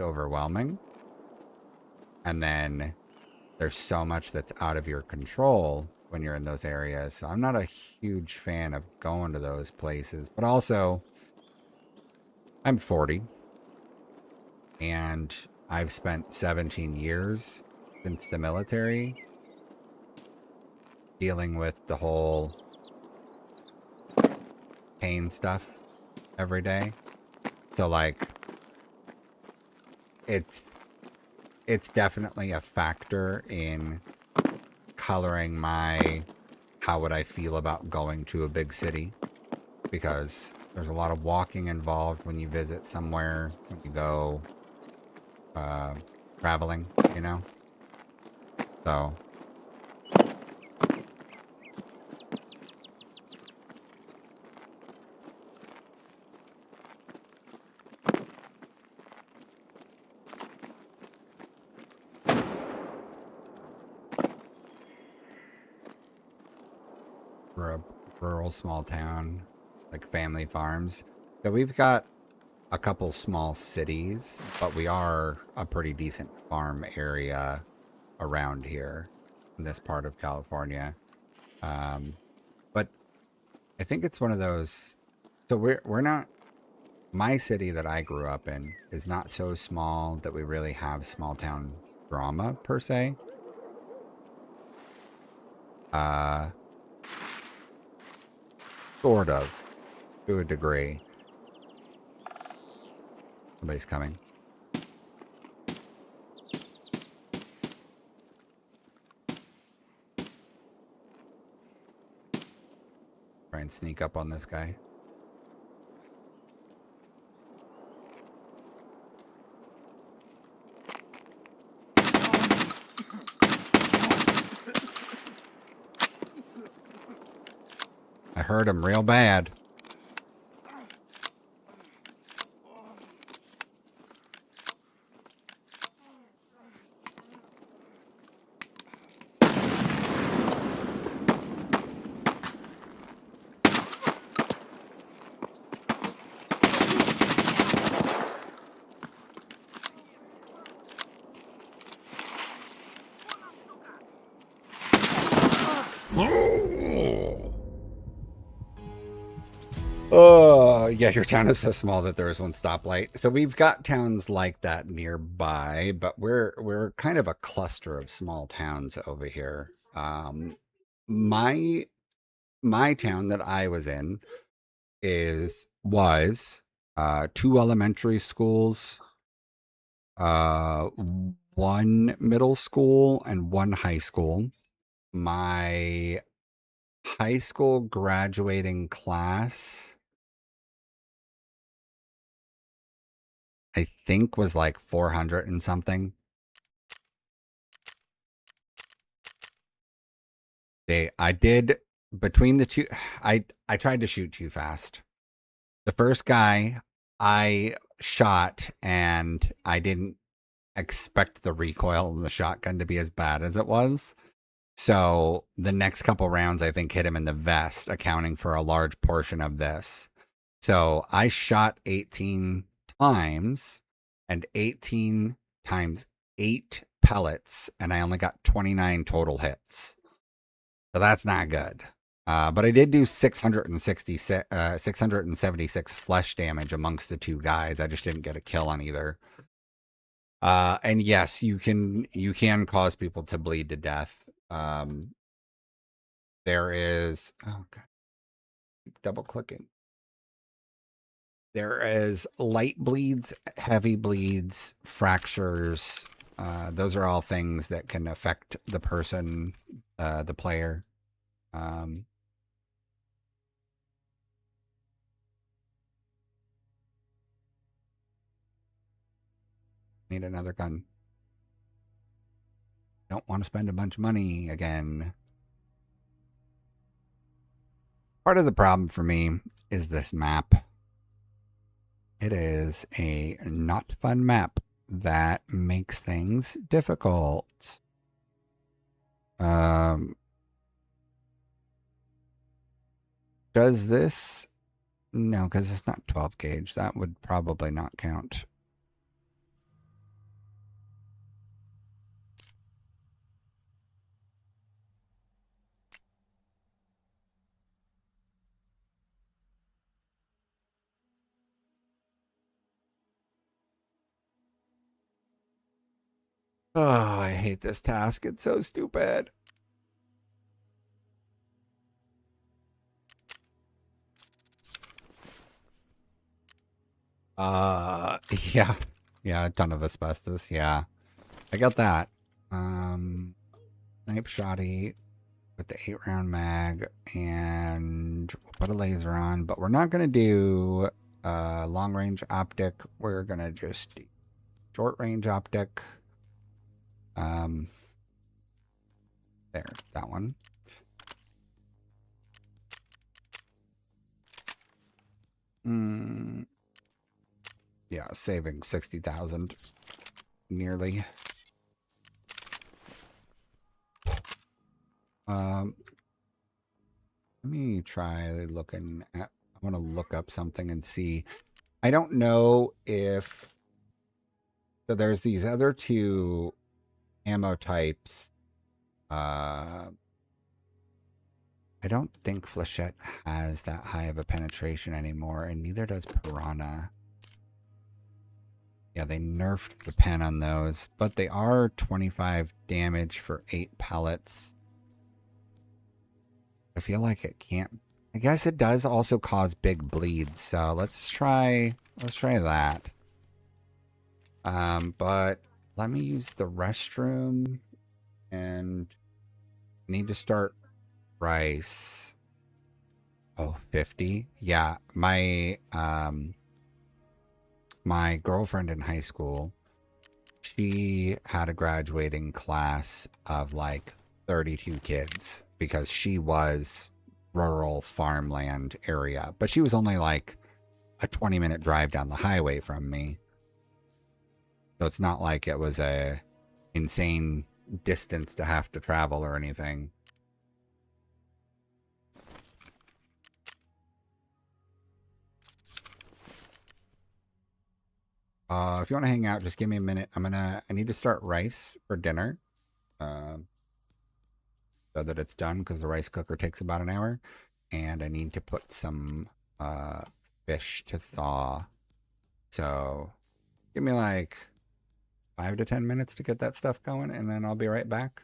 overwhelming. And then there's so much that's out of your control when you're in those areas. So I'm not a huge fan of going to those places. But also, I'm 40. And I've spent 17 years since the military dealing with the whole pain stuff every day. So like, it's definitely a factor in coloring my how would I feel about going to a big city, because there's a lot of walking involved when you visit somewhere, when you go traveling, you know? So we're a rural small town, like family farms. So we've got a couple small cities, but we are a pretty decent farm area around here in this part of California. But I think it's one of those. So we're not. My city that I grew up in is not so small that we really have small town drama per se. Sort of, to a degree. Somebody's coming. Try and sneak up on this guy. I heard him real bad. Oh, yeah, your town is so small that there is one stoplight. So we've got towns like that nearby, but we're kind of a cluster of small towns over here. My my town that I was in was two elementary schools, uh one middle school and one high school. My high school graduating class, I think, was like 400 and something. I did between the two. I tried to shoot too fast. The first guy I shot, and I didn't expect the recoil of the shotgun to be as bad as it was. So the next couple rounds, I think, hit him in the vest, accounting for a large portion of this. So I shot 18 times, and 18 times 8 pellets, and I only got 29 total hits. So that's not good. But I did do 676 flesh damage amongst the two guys. I just didn't get a kill on either. And yes, you can cause people to bleed to death. There is, oh god, keep double clicking. There is light bleeds, heavy bleeds, fractures. Those are all things that can affect the person, the player. Need another gun. Don't want to spend a bunch of money again. Part of the problem for me is this map. It is a not fun map that makes things difficult. Does this? No, because it's not 12 gauge. That would probably not count. Oh, I hate this task. It's so stupid. Yeah. Yeah, a ton of asbestos. Yeah. I got that. Snipe shotty with the 8-round mag, and we'll put a laser on, but we're not going to do long range optic. We're going to just do short range optic. There, that one. Yeah, saving 60,000 nearly. Let me try looking at, I want to look up something and see. I don't know if, so there's these other two ammo types. I don't think Flechette has that high of a penetration anymore, and neither does Piranha. Yeah, they nerfed the pen on those, but they are 25 damage for 8 pellets. I feel like it can't. I guess it does also cause big bleeds, so let's try that. But let me use the restroom, and need to start rice. Oh, 50? Yeah, my my girlfriend in high school, she had a graduating class of like 32 kids because she was rural farmland area, but she was only like a 20-minute drive down the highway from me. So it's not like it was a insane distance to have to travel or anything. If you want to hang out, just give me a minute. I need to start rice for dinner. So that it's done, because the rice cooker takes about an hour. And I need to put some uh, fish to thaw. So give me like 5 to 10 minutes to get that stuff going, and then I'll be right back.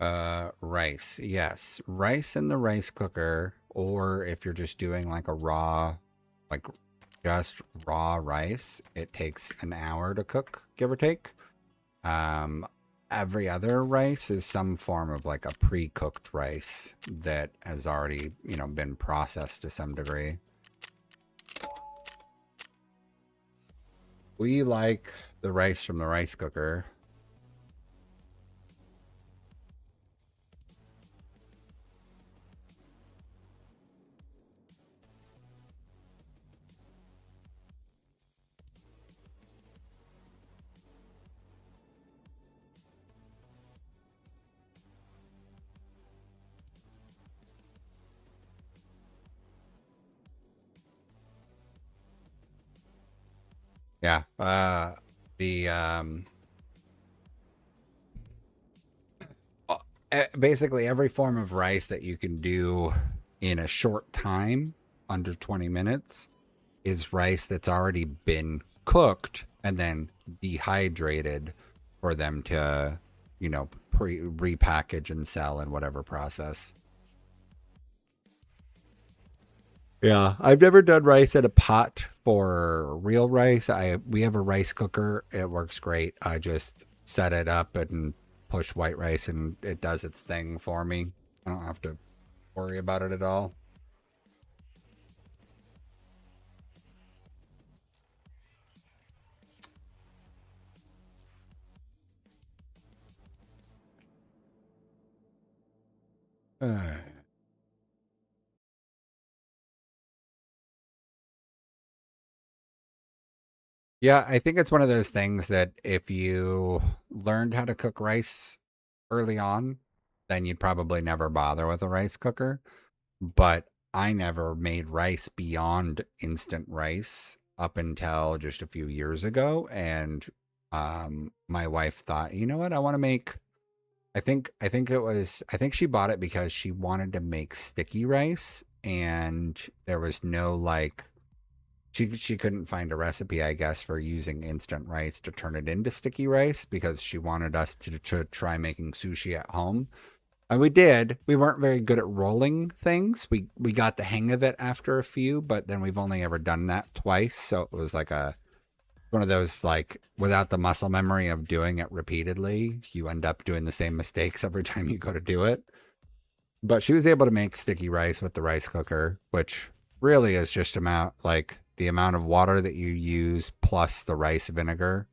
Rice. Yes. Rice in the rice cooker, or if you're just doing like a raw, like just raw rice, it takes an hour to cook, give or take. Um, every other rice is some form of like a pre-cooked rice that has already, been processed to some degree. We like the rice from the rice cooker. Yeah. The basically every form of rice that you can do in a short time, under 20 minutes, is rice that's already been cooked and then dehydrated for them to, repackage and sell in whatever process. Yeah, I've never done rice in a pot for real rice. We have a rice cooker. It works great. I just set it up and push white rice and it does its thing for me. I don't have to worry about it at all. Uh, yeah, I think it's one of those things that if you learned how to cook rice early on, then you'd probably never bother with a rice cooker. But I never made rice beyond instant rice up until just a few years ago. And my wife thought, you know what, I want to make. I think she bought it because she wanted to make sticky rice, and there was no like she couldn't find a recipe, I guess, for using instant rice to turn it into sticky rice because she wanted us to try making sushi at home. And we did. We weren't very good at rolling things. We got the hang of it after a few, but then we've only ever done that twice. So it was like a one of those like without the muscle memory of doing it repeatedly, you end up doing the same mistakes every time you go to do it. But she was able to make sticky rice with the rice cooker, which really is just the amount of water that you use plus the rice vinegar.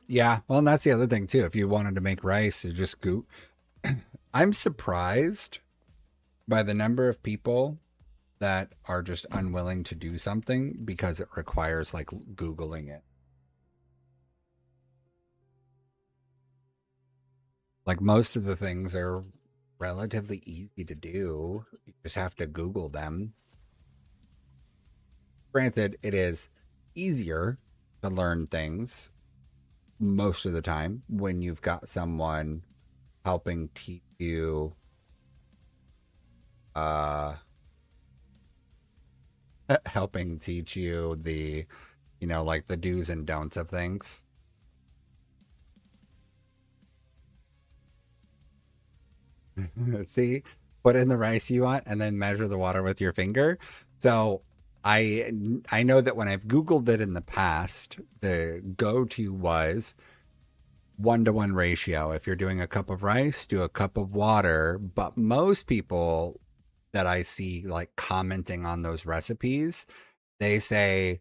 Yeah, well, and that's the other thing too. If you wanted to make rice, you just go. I'm surprised by the number of people that are just unwilling to do something because it requires like Googling it. Like most of the things are relatively easy to do. You just have to Google them. Granted, it is easier to learn things most of the time when you've got someone helping teach you uh helping teach you the like the do's and don'ts of things. See, put in the rice you want and then measure the water with your finger. So I I know that when I've Googled it in the past, the go-to was 1-to-1 ratio. If you're doing a cup of rice, do a cup of water. But most people that I see like commenting on those recipes, they say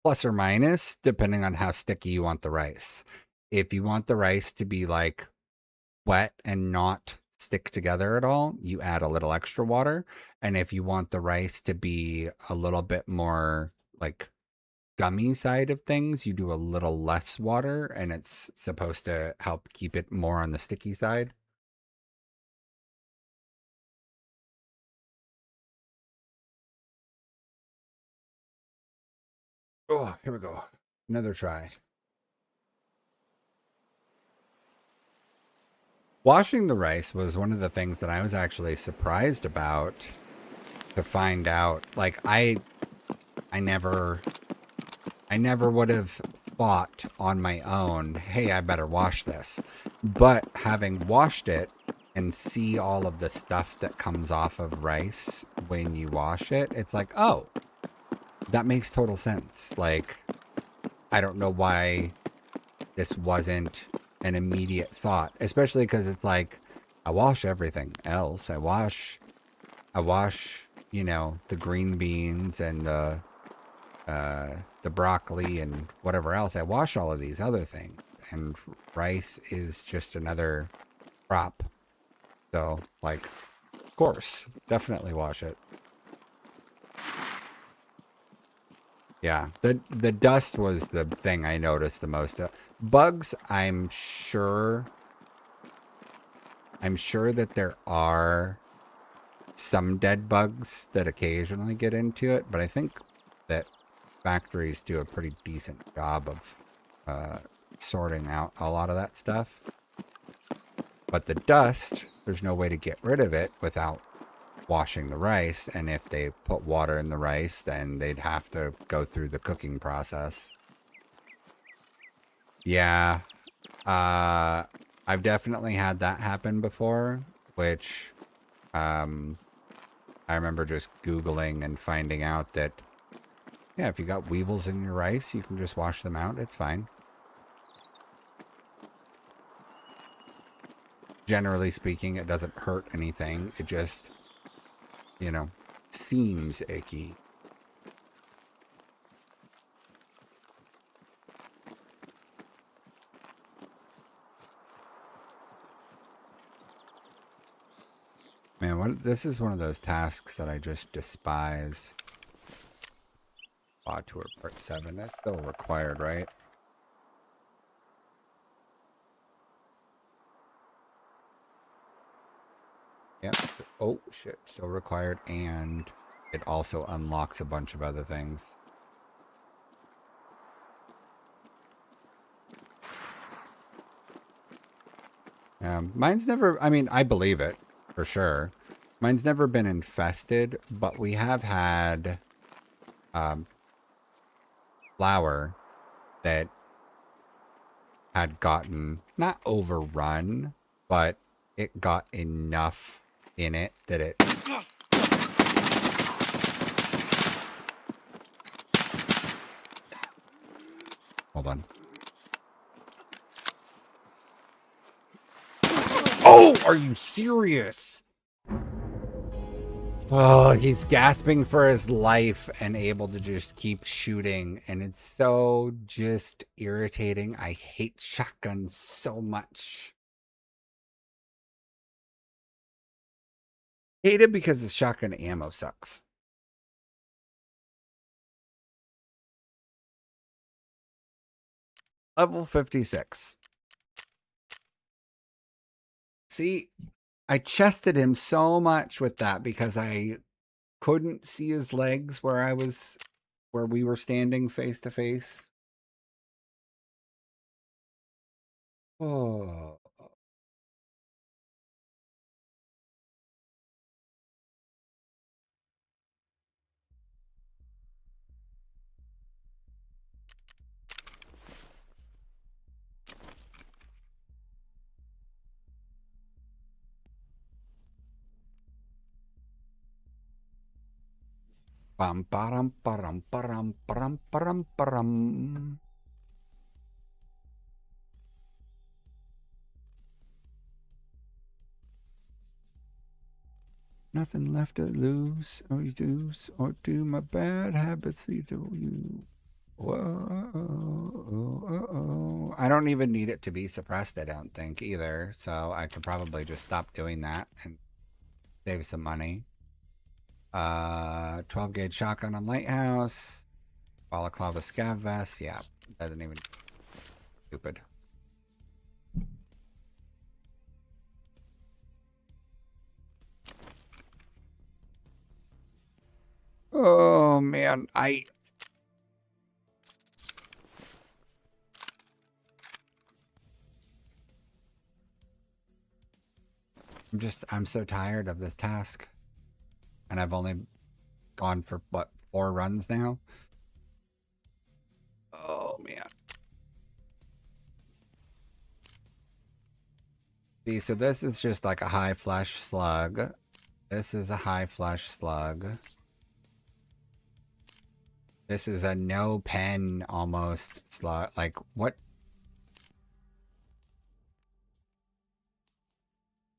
plus or minus depending on how sticky you want the rice. If you want the rice to be like wet and not stick together at all, you add a little extra water. And if you want the rice to be a little bit more like gummy side of things, you do a little less water and it's supposed to help keep it more on the sticky side. Oh, here we go. Another try. Washing the rice was one of the things that I was actually surprised about to find out. Like I never would have thought on my own, hey, I better wash this. But having washed it and see all of the stuff that comes off of rice when you wash it, it's like, oh, that makes total sense. Like, I don't know why this wasn't an immediate thought, especially because it's like, I wash everything else. I wash, you know, the green beans and the broccoli and whatever else. I wash all of these other things, and rice is just another crop. So, like, of course, definitely wash it. Yeah, the dust was the thing I noticed the most. Bugs, I'm sure that there are some dead bugs that occasionally get into it, but I think that factories do a pretty decent job of sorting out a lot of that stuff. But the dust, there's no way to get rid of it without washing the rice, and if they put water in the rice, then they'd have to go through the cooking process. Yeah, I've definitely had that happen before, which I remember just Googling and finding out that, yeah, if you got weevils in your rice, you can just wash them out. It's fine. Generally speaking, it doesn't hurt anything. It just, you know, seems icky. Man, this is one of those tasks that I just despise. Quad Tour Part 7. That's still required, right? Yep. Oh, shit. Still required. And it also unlocks a bunch of other things. Mine's never... I mean, I believe it. For sure. Mine's never been infested. But we have had... flour that had gotten... not overrun. But it got enough in it that it... Hold on. Oh, are you serious? Oh, he's gasping for his life and able to just keep shooting. And it's so just irritating. I hate shotguns so much. Hate it because the shotgun ammo sucks. Level 56. See, I chested him so much with that because I couldn't see his legs where we were standing face to face. Oh. Bum param param param param param param. Nothing left to lose or use or do. My bad habits lead to you. Whoa. I don't even need it to be suppressed, I don't think, either. So I could probably just stop doing that and save some money. 12 gauge shotgun on Lighthouse. Balaclava scav vest. Yeah, doesn't even... Stupid. Oh, man. I'm so tired of this task. And I've only gone for, what, 4 runs now? Oh, man. See, so this is just like a high flesh slug. This is a high flesh slug. This is a no pen almost slug. Like, what?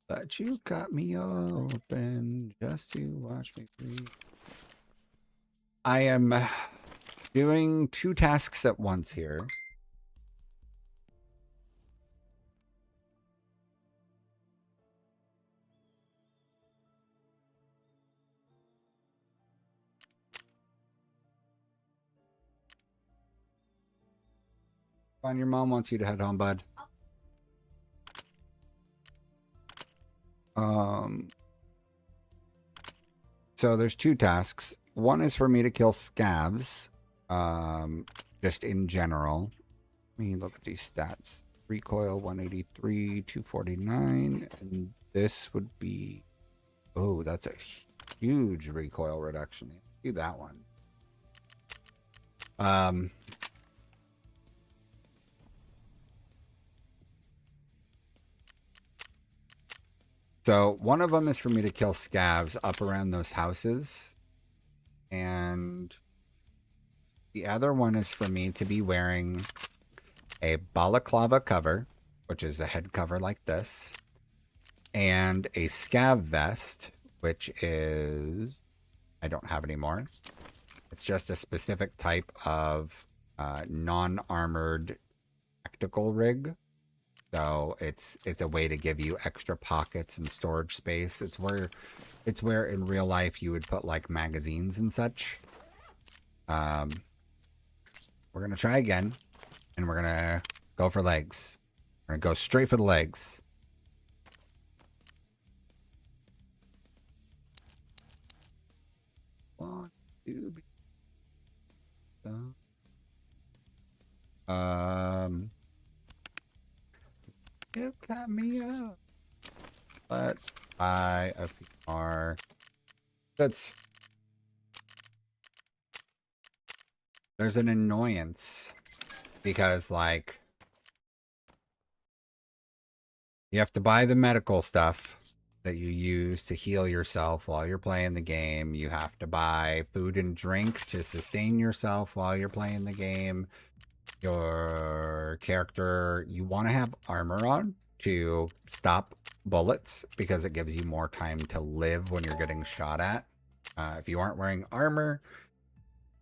But you cut me open just to watch me breathe. I am doing 2 tasks at once here. Fine, your mom wants you to head home, bud. So there's 2 tasks. One is for me to kill scavs, just in general. Let me look at these stats. Recoil 183, 249, and this would be, oh, that's a huge recoil reduction. Do that one. So one of them is for me to kill scavs up around those houses. And the other one is for me to be wearing a balaclava cover, which is a head cover like this, and a scav vest, which is, I don't have anymore. It's just a specific type of non-armored tactical rig. So it's a way to give you extra pockets and storage space. It's where in real life you would put like magazines and such. We're gonna try again, and we're gonna go for legs. We're gonna go straight for the legs. One, two, you got me up. Let's buy a VR. There's an annoyance because, like, you have to buy the medical stuff that you use to heal yourself while you're playing the game. You have to buy food and drink to sustain yourself while you're playing the game. Your character, you want to have armor on to stop bullets because it gives you more time to live when you're getting shot at. If you aren't wearing armor,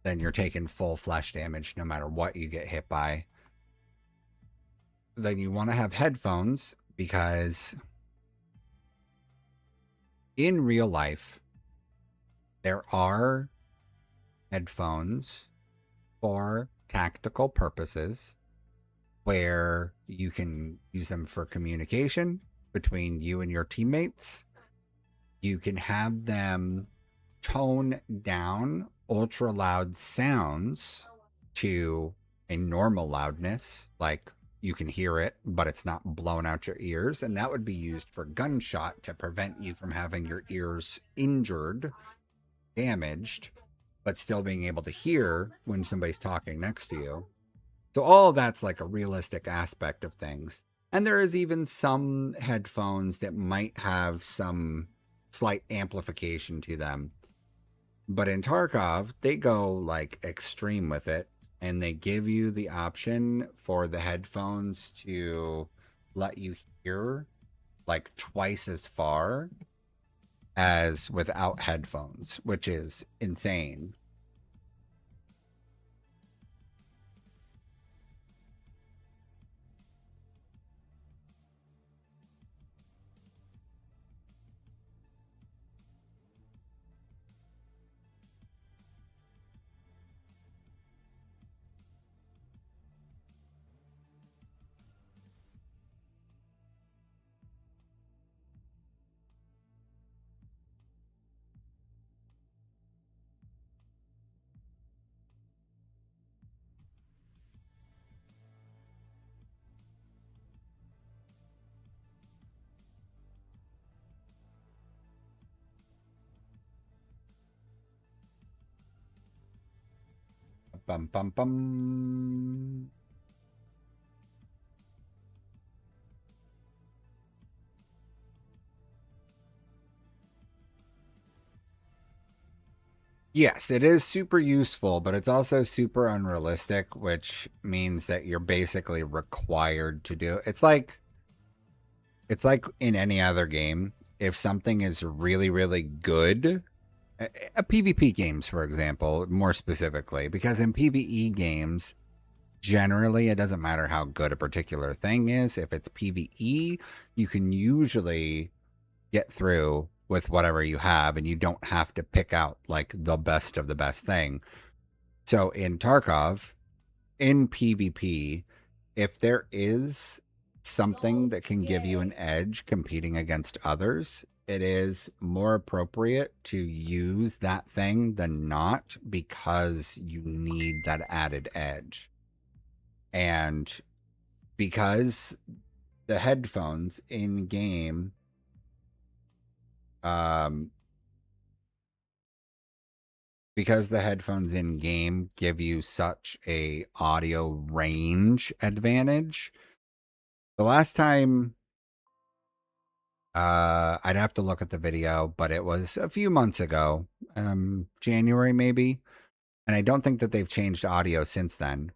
then you're taking full flesh damage no matter what you get hit by. Then you want to have headphones because in real life, there are headphones for tactical purposes where you can use them for communication between you and your teammates. You can have them tone down ultra loud sounds to a normal loudness, like you can hear it, but it's not blown out your ears. And that would be used for gunshot to prevent you from having your ears injured, damaged, but still being able to hear when somebody's talking next to you. So all of that's like a realistic aspect of things. And there is even some headphones that might have some slight amplification to them. But in Tarkov, they go like extreme with it. And they give you the option for the headphones to let you hear like twice as far as without headphones, which is insane. Bum bum bum. Yes, it is super useful, but it's also super unrealistic, which means that you're basically required to do. It's like in any other game. If something is really, really good, PvP games, for example, more specifically, because in PvE games, generally it doesn't matter how good a particular thing is. If it's PvE, you can usually get through with whatever you have, and you don't have to pick out like the best of the best thing. So in Tarkov, in PvP, if there is something that can give you an edge competing against others, it is more appropriate to use that thing than not, because you need that added edge. And because the headphones in game because the headphones in game give you such a audio range advantage. The last time, I'd have to look at the video, but it was a few months ago, January maybe, and I don't think that they've changed audio since then.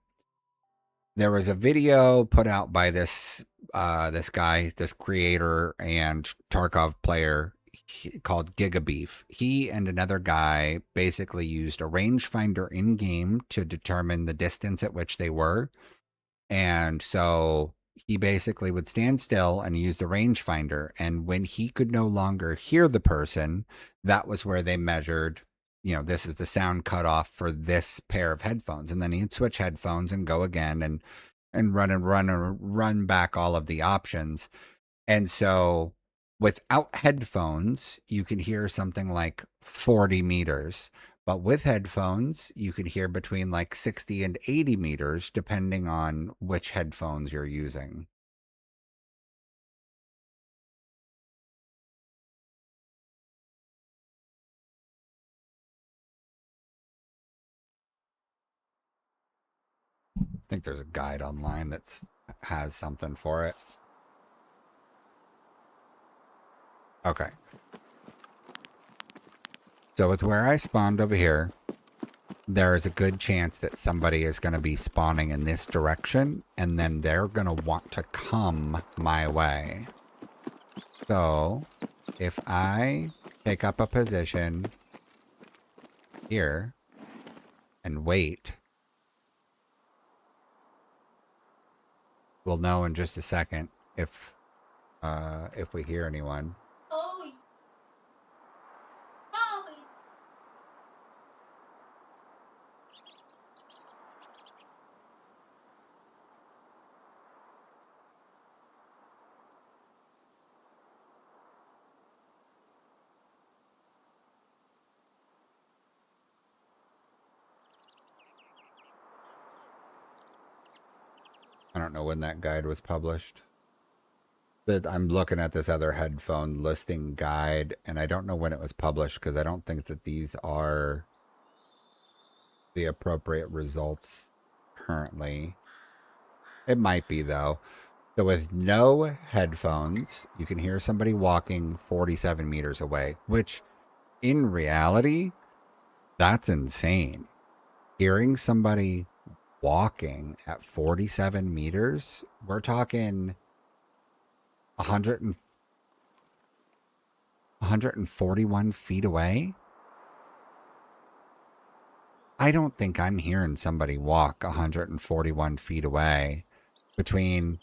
There was a video put out by this guy, this creator and Tarkov player called Gigabeef. He and another guy basically used a rangefinder in game to determine the distance at which they were. And so he basically would stand still and use the rangefinder. And when he could no longer hear the person, that was where they measured, this is the sound cutoff for this pair of headphones. And then he'd switch headphones and go again and run back all of the options. And so without headphones, you can hear something like 40 meters. But with headphones, you could hear between like 60 and 80 meters, depending on which headphones you're using. I think there's a guide online that has something for it. Okay. So with where I spawned over here, there is a good chance that somebody is going to be spawning in this direction, and then they're going to want to come my way. So if I take up a position here and wait, we'll know in just a second if we hear anyone. I don't know when that guide was published. But I'm looking at this other headphone listing guide, and I don't know when it was published, because I don't think that these are the appropriate results currently. It might be, though. So with no headphones, you can hear somebody walking 47 meters away, which in reality, that's insane. Hearing somebody walking at 47 meters, we're talking 141 feet away. I don't think I'm hearing somebody walk 141 feet away between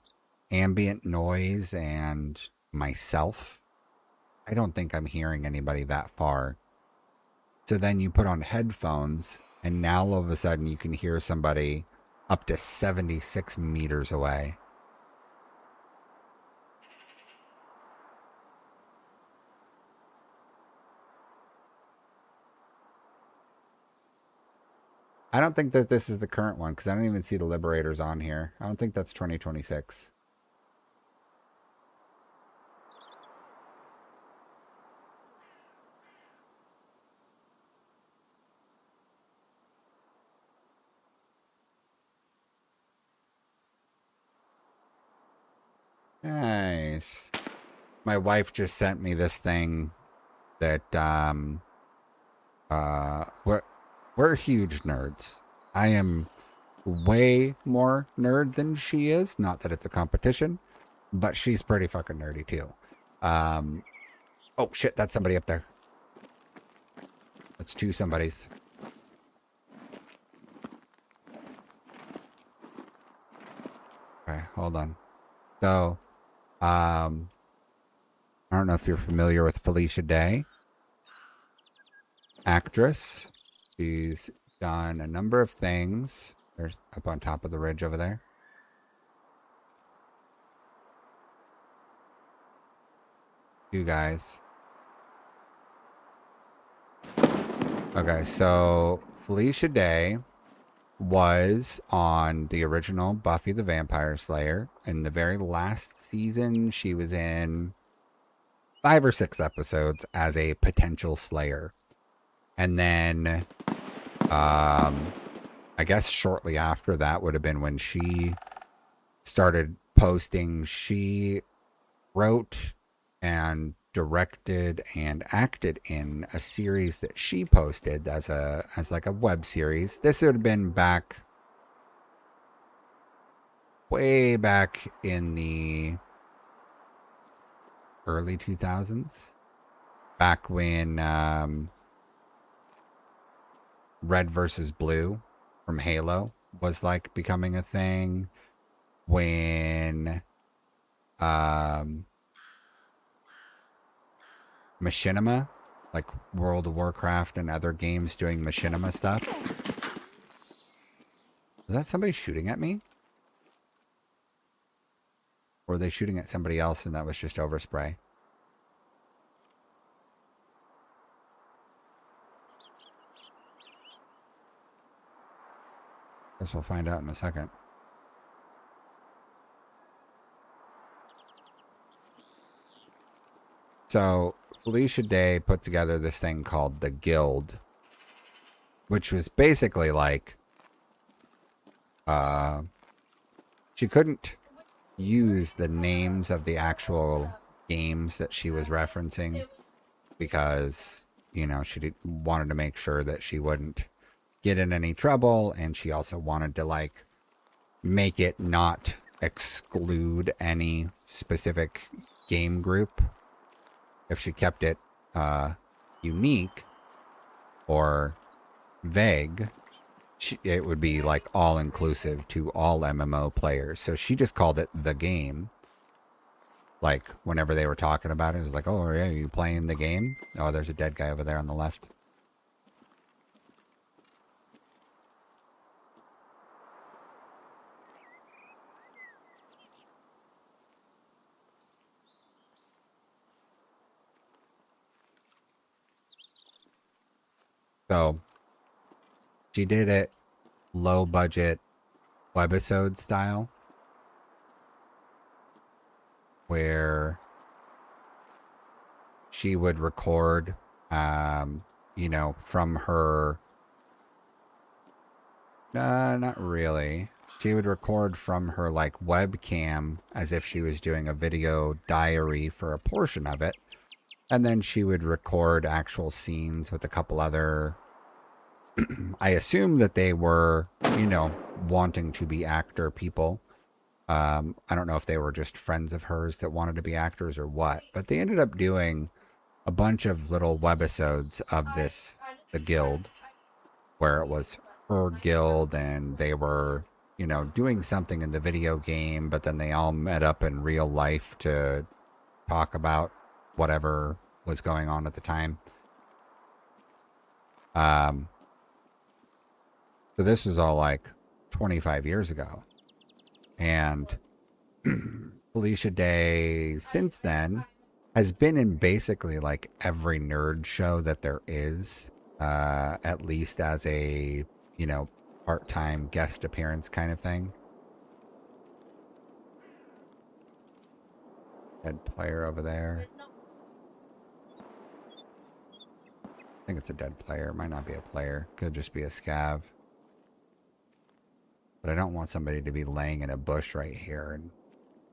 ambient noise and myself. I don't think I'm hearing anybody that far. So then you put on headphones, and now all of a sudden you can hear somebody up to 76 meters away. I don't think that this is the current one, because I don't even see the Liberators on here. I don't think that's 2026. Nice. My wife just sent me this thing that we're huge nerds. I am way more nerd than she is. Not that it's a competition, but she's pretty fucking nerdy too. Oh shit, that's somebody up there. That's two somebodies. Okay, hold on. So, I don't know if you're familiar with Felicia Day, actress. She's done a number of things. There's up on top of the ridge over there. You guys. Okay, so Felicia Day was on the original Buffy the Vampire Slayer. In the very last season, she was in 5 or 6 episodes as a potential Slayer. And then, I guess shortly after that would have been when she started posting. She wrote and directed and acted in a series that she posted as like a web series. This would have been way back in the early 2000s, back when Red versus Blue from Halo was like becoming a thing, when machinima, like World of Warcraft and other games doing machinima stuff. Is that somebody shooting at me? Or are they shooting at somebody else and that was just overspray? Guess we'll find out in a second. So Felicia Day put together this thing called the Guild, which was basically like, she couldn't use the names of the actual games that she was referencing because, you know, she wanted to make sure that she wouldn't get in any trouble, and she also wanted to like make it not exclude any specific game group. If she kept it unique or vague, it would be like all inclusive to all MMO players. So she just called it the game. Like whenever they were talking about it, it was like, oh yeah, are you playing the game? Oh, there's a dead guy over there on the left. So she did it low budget webisode style, where she would record, you know, from her, not really. She would record from her like webcam as if she was doing a video diary for a portion of it. And then she would record actual scenes with a couple other, I assume that they were, you know, wanting to be actor people. I don't know if they were just friends of hers that wanted to be actors or what, but they ended up doing a bunch of little webisodes of this, the Guild, where it was her guild and they were, you know, doing something in the video game, but then they all met up in real life to talk about whatever was going on at the time. So this was all like 25 years ago. And Felicia Day, since then, has been in basically like every nerd show that there is, at least as a, you know, part-time guest appearance kind of thing. Dead player over there. I think it's a dead player. It might not be a player. Could just be a scav. But I don't want somebody to be laying in a bush right here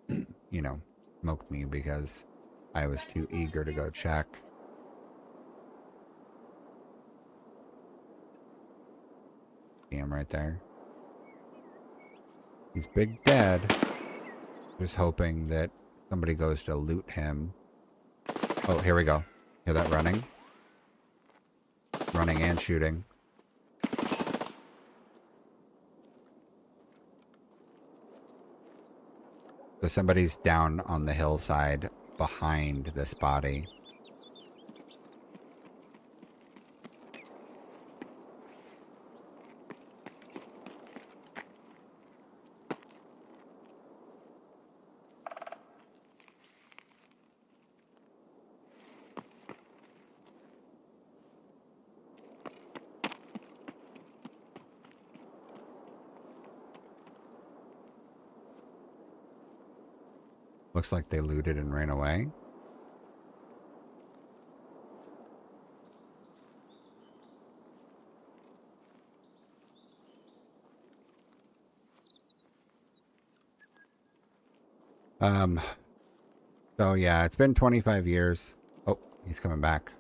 and, you know, smoked me because I was too eager to go check. See him right there. He's big dead. Just hoping that somebody goes to loot him. Oh, here we go. Hear that running? Running and shooting. So somebody's down on the hillside behind this body. Looks like they looted and ran away. So yeah, it's been 25 years. Oh, he's coming back.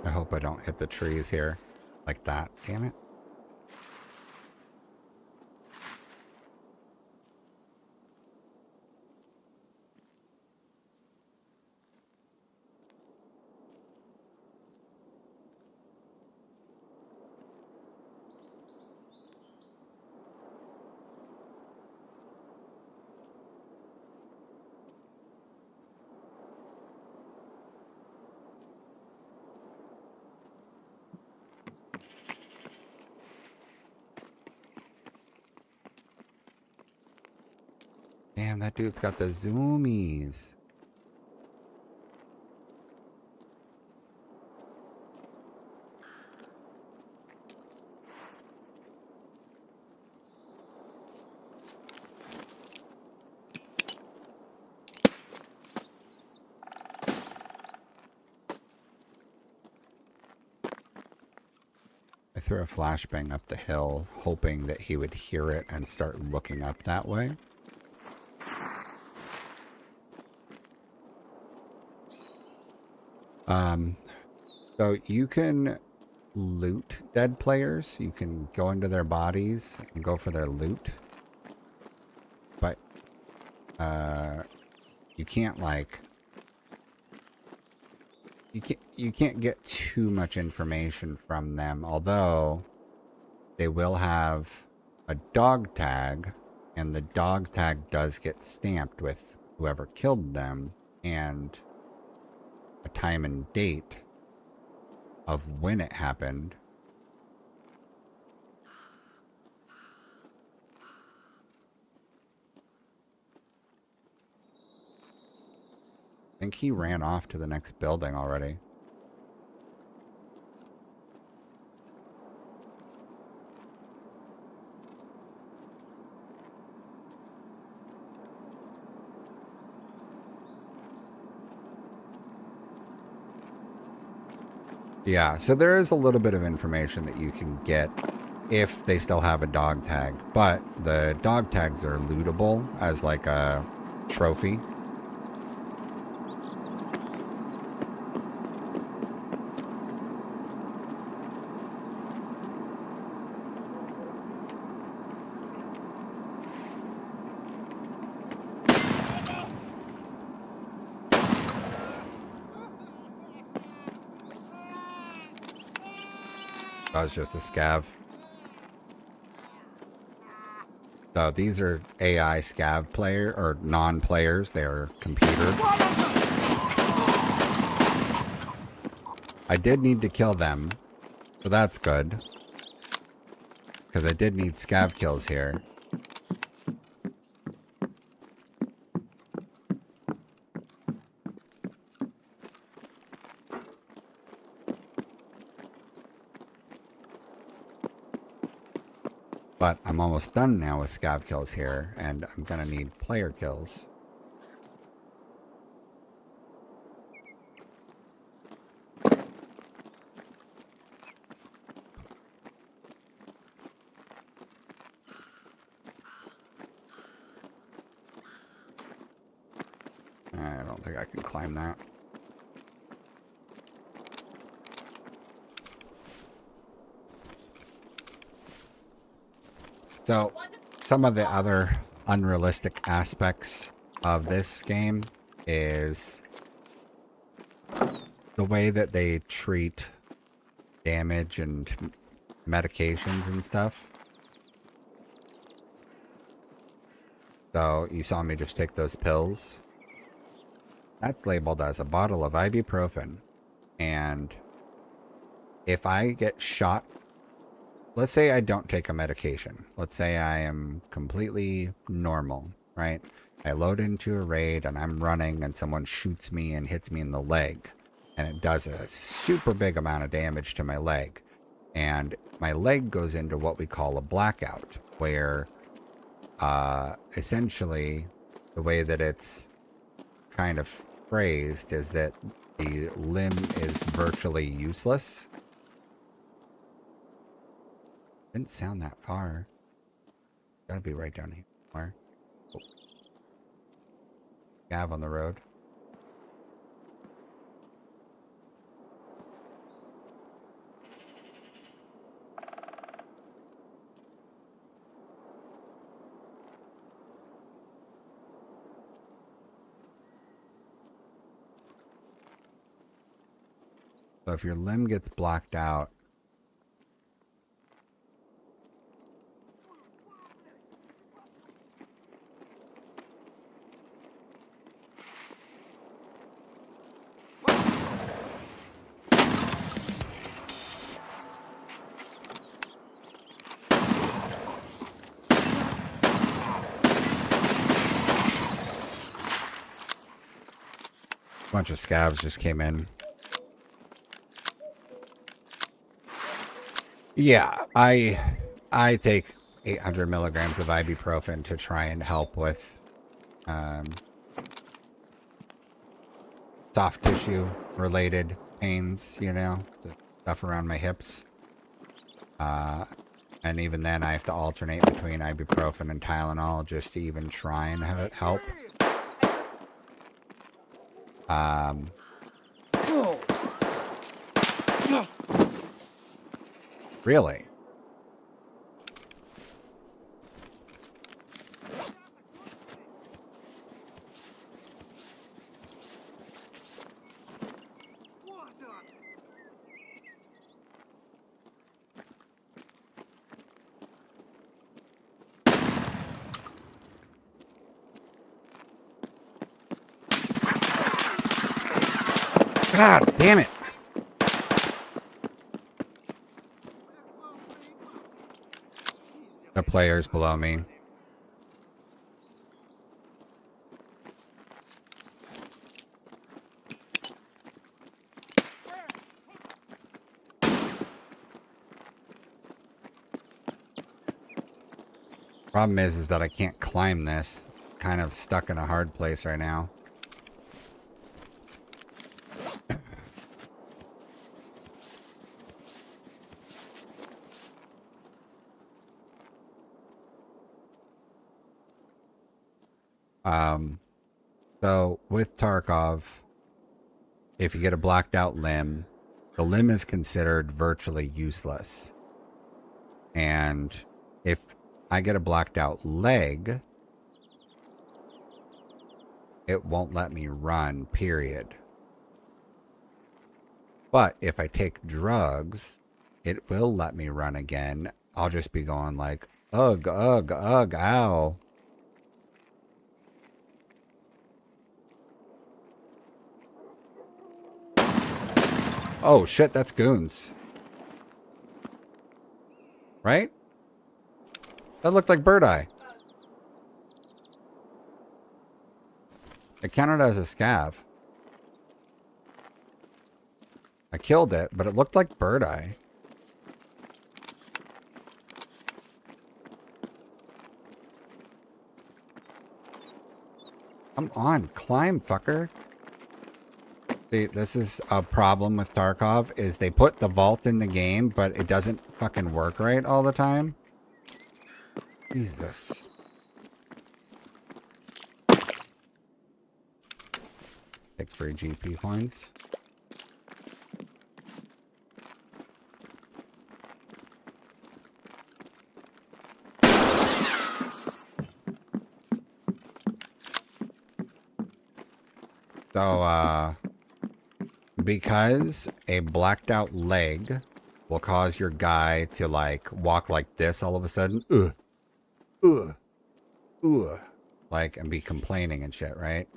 I hope I don't hit the trees here like that. Damn it. Damn, that dude's got the zoomies. I threw a flashbang up the hill, hoping that he would hear it and start looking up that way. So you can loot dead players. You can go into their bodies and go for their loot. But, you can't like... You can't get too much information from them, although they will have a dog tag, and the dog tag does get stamped with whoever killed them and a time and date of when it happened. I think he ran off to the next building already. Yeah, so there is a little bit of information that you can get if they still have a dog tag, but the dog tags are lootable as like a trophy. That was just a scav. So these are AI scav player or non-players. They are computer. I did need to kill them, so that's good. Because I did need scav kills here. But I'm almost done now with scav kills here, and I'm gonna need player kills. I don't think I can climb that. So, some of the other unrealistic aspects of this game is the way that they treat damage and medications and stuff. So, you saw me just take those pills. That's labeled as a bottle of ibuprofen. And if I get shot, let's say I don't take a medication. Let's say I am completely normal, right? I load into a raid and I'm running and someone shoots me and hits me in the leg. And it does a super big amount of damage to my leg. And my leg goes into what we call a blackout, where essentially the way that it's kind of phrased is that the limb is virtually useless. Didn't sound that far. Gotta be right down here somewhere. Oh. Gav on the road. So if your limb gets blacked out, a bunch of scavs just came in. Yeah, I take 800 milligrams of ibuprofen to try and help with soft tissue related pains, you know, the stuff around my hips. And even then I have to alternate between ibuprofen and Tylenol just to even try and have it help. Really? God damn it. The players below me. Problem is that I can't climb this. Kind of stuck in a hard place right now. So with Tarkov, if you get a blacked out limb, the limb is considered virtually useless. And if I get a blacked out leg, it won't let me run, period. But if I take drugs, it will let me run again. I'll just be going like, ugh, ugh, ugh, ow. Oh shit, that's goons. Right? That looked like bird eye. It counted as a scav. I killed it, but it looked like bird eye. Come on, climb, fucker. See, this is a problem with Tarkov, is they put the vault in the game, but it doesn't fucking work right all the time. Jesus. Take 3 GP points. So, because a blacked out leg will cause your guy to, like, walk like this all of a sudden. Like, and be complaining and shit, right?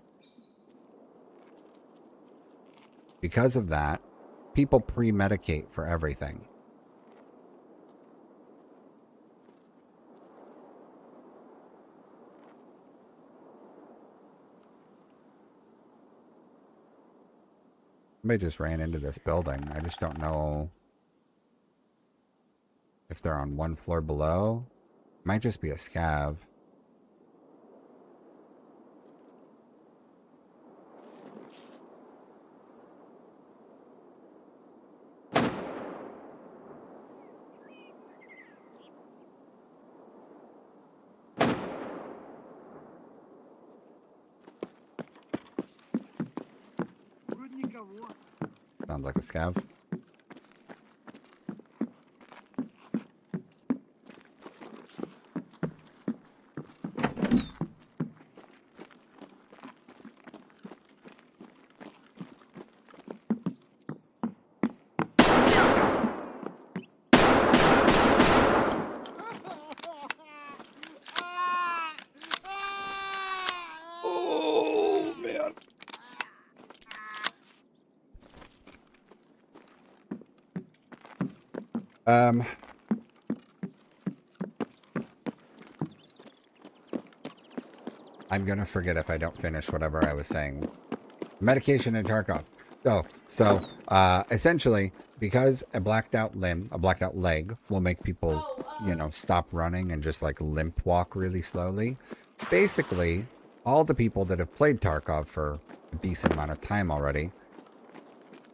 Because of that, people pre-medicate for everything. Somebody just ran into this building. I just don't know if they're on one floor below. Might just be a scav. Sounds like a scav. Oh, man. I'm gonna forget if I don't finish whatever I was saying. Medication and Tarkov. So essentially, because a blacked out limb, a blacked out leg will make people, you know, stop running and just like limp walk really slowly. Basically, all the people that have played Tarkov for a decent amount of time already,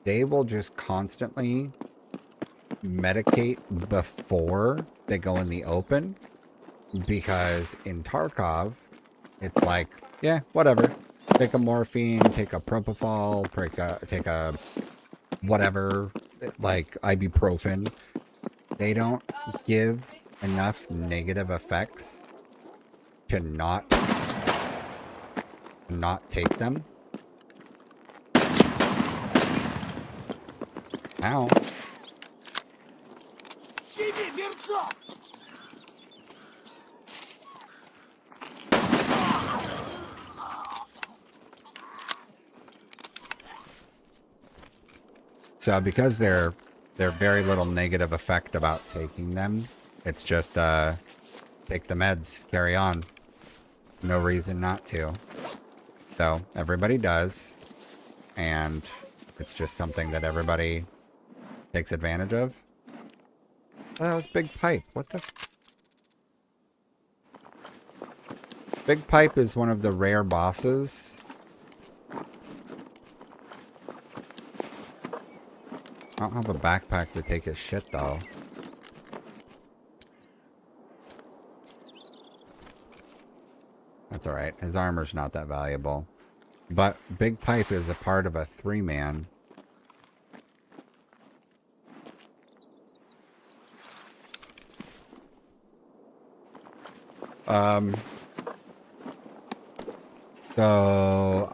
they will just constantly medicate before they go in the open, because in Tarkov, it's like, yeah, whatever. Take a morphine, take a propofol, take a whatever, like ibuprofen. They don't give enough negative effects to not take them. Ow. So because they're very little negative effect about taking them, it's just take the meds, carry on. No reason not to. So everybody does, and it's just something that everybody takes advantage of. Oh, that was Big Pipe. What the? Big Pipe is one of the rare bosses. I don't have a backpack to take his shit, though. That's alright. His armor's not that valuable. But Big Pipe is a part of a 3-man. So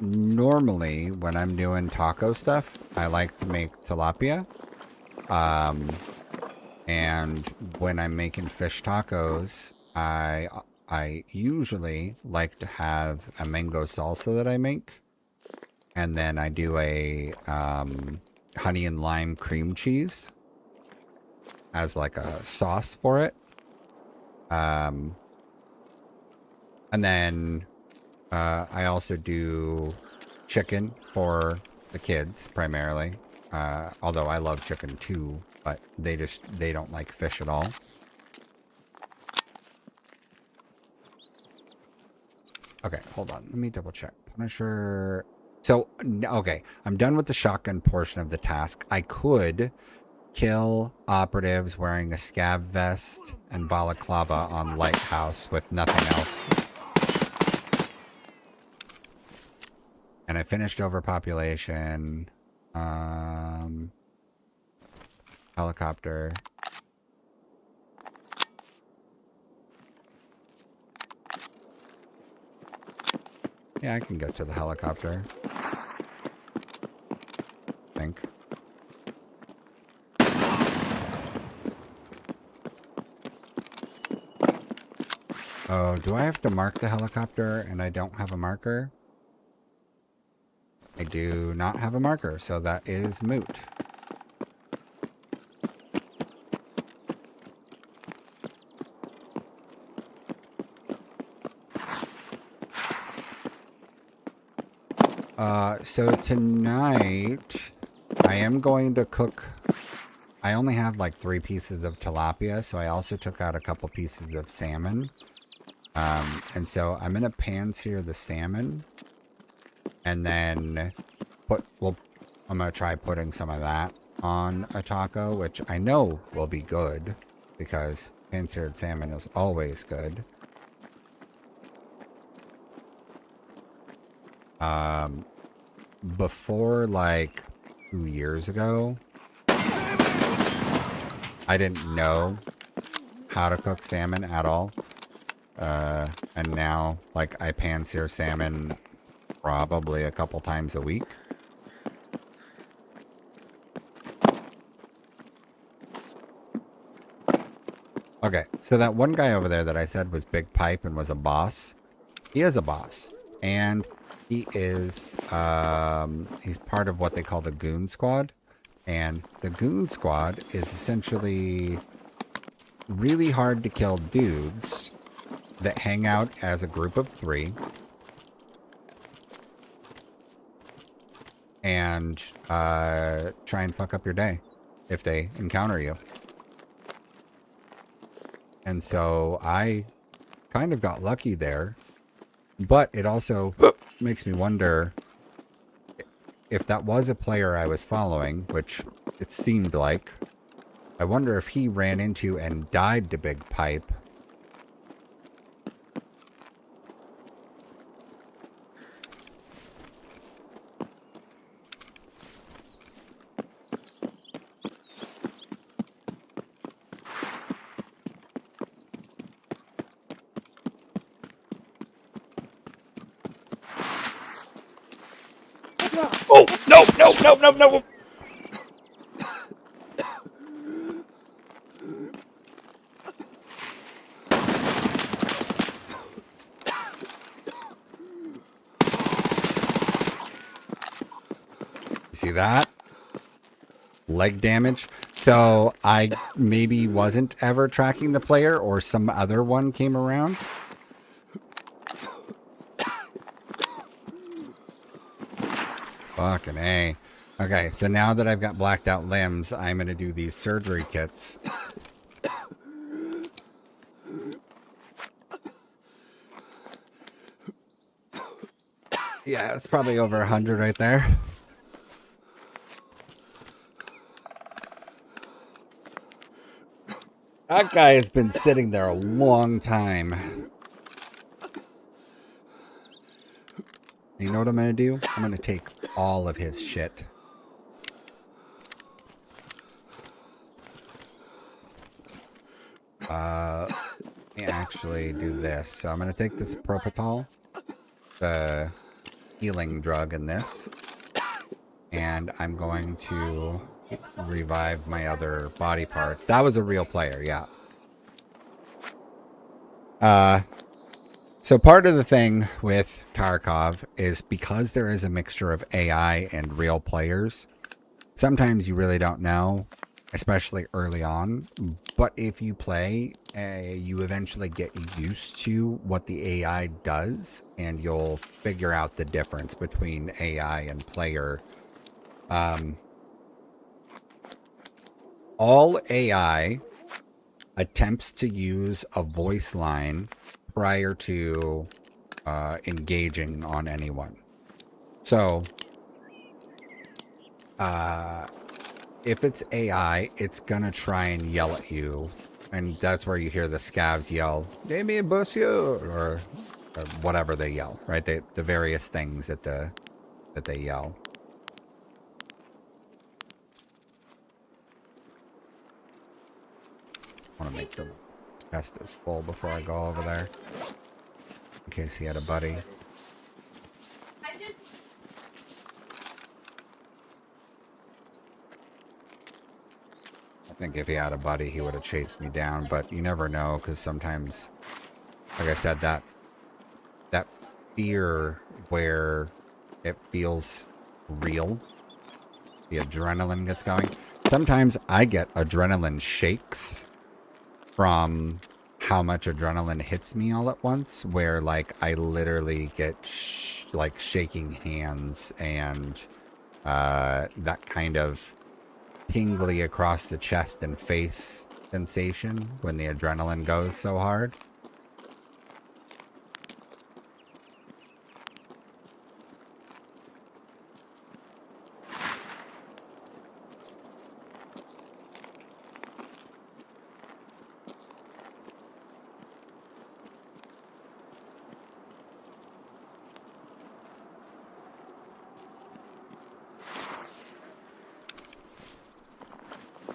normally when I'm doing taco stuff, I like to make tilapia. And when I'm making fish tacos, I usually like to have a mango salsa that I make. And then I do a honey and lime cream cheese as like a sauce for it. And then I also do chicken for the kids primarily. Although I love chicken too, but they don't like fish at all. Okay, hold on. Let me double check. Punisher. So, okay, I'm done with the shotgun portion of the task. I could kill operatives wearing a scav vest and balaclava on Lighthouse with nothing else. And I finished overpopulation. Helicopter. Yeah, I can get to the helicopter. I think. Oh, do I have to mark the helicopter and I don't have a marker? I do not have a marker, so that is moot. So tonight, I am going to cook. I only have like 3 pieces of tilapia, so I also took out a couple pieces of salmon. And so I'm going to pan-sear the salmon, and then I'm going to try putting some of that on a taco, which I know will be good, because pan-seared salmon is always good. Before, like, 2 years ago, I didn't know how to cook salmon at all. And now, like, I pan-sear salmon probably a couple times a week. Okay, so that one guy over there that I said was Big Pipe and was a boss, he is a boss. And he is, he's part of what they call the Goon Squad. And the Goon Squad is essentially really hard to kill dudes that hang out as a group of 3 and try and fuck up your day if they encounter you. And so I kind of got lucky there, but it also makes me wonder if that was a player I was following, which it seemed like. I wonder if he ran into and died to Big Pipe. Oh, no. You see that? Leg damage. So I maybe wasn't ever tracking the player, or some other one came around. Fucking A. Okay, so now that I've got blacked out limbs, I'm going to do these surgery kits. Yeah, it's probably over 100 right there. That guy has been sitting there a long time. You know what I'm going to do? I'm going to take all of his shit. Let me actually do this. So I'm going to take this Propofol, the healing drug in this, and I'm going to revive my other body parts. That was a real player, yeah. So part of the thing with Tarkov is because there is a mixture of AI and real players, sometimes you really don't know, especially early on. But if you play, you eventually get used to what the AI does, and you'll figure out the difference between AI and player. All AI attempts to use a voice line prior to engaging on anyone. So, if it's AI, it's gonna try and yell at you, and that's where you hear the scavs yell, "Give me a monsieur," or whatever they yell, right? The various things that they yell. I want to make the chest is full before I go over there, in case he had a buddy. I think if he had a buddy, he would have chased me down, but you never know, because sometimes, like I said, that fear where it feels real, the adrenaline gets going. Sometimes I get adrenaline shakes from how much adrenaline hits me all at once, where like I literally get like shaking hands and that kind of tingly across the chest and face sensation when the adrenaline goes so hard.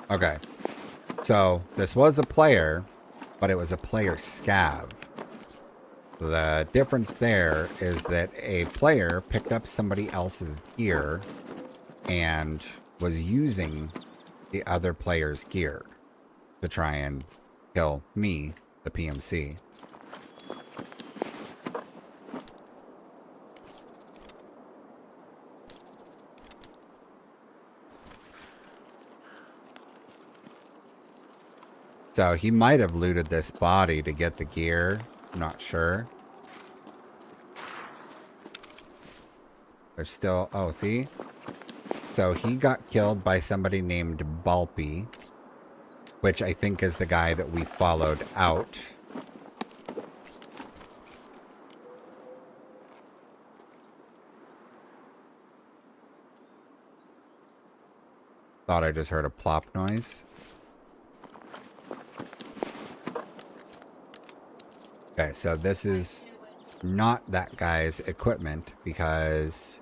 Okay, so this was a player, but it was a player scav. The difference there is that a player picked up somebody else's gear and was using the other player's gear to try and kill me, the PMC. So he might have looted this body to get the gear. I'm not sure. There's still... Oh, see? So he got killed by somebody named Balpy, which I think is the guy that we followed out. Thought I just heard a plop noise. Okay, so this is not that guy's equipment, because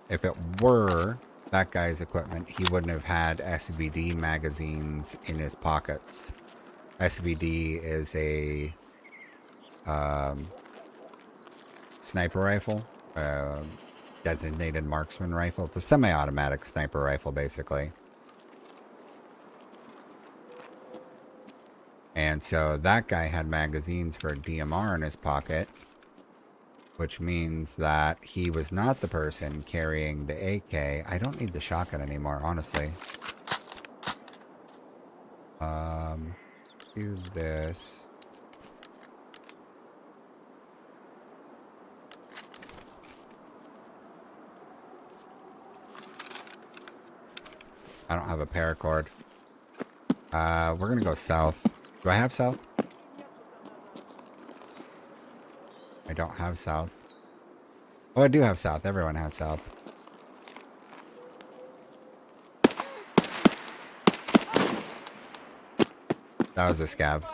if it were that guy's equipment, he wouldn't have had SVD magazines in his pockets. SVD is a sniper rifle, designated marksman rifle. It's a semi-automatic sniper rifle, basically. And so that guy had magazines for a DMR in his pocket, which means that he was not the person carrying the AK. I don't need the shotgun anymore, honestly. Do this. I don't have a paracord. We're gonna go south. Do I have south? I don't have south. Oh, I do have south. Everyone has south. That was a scav.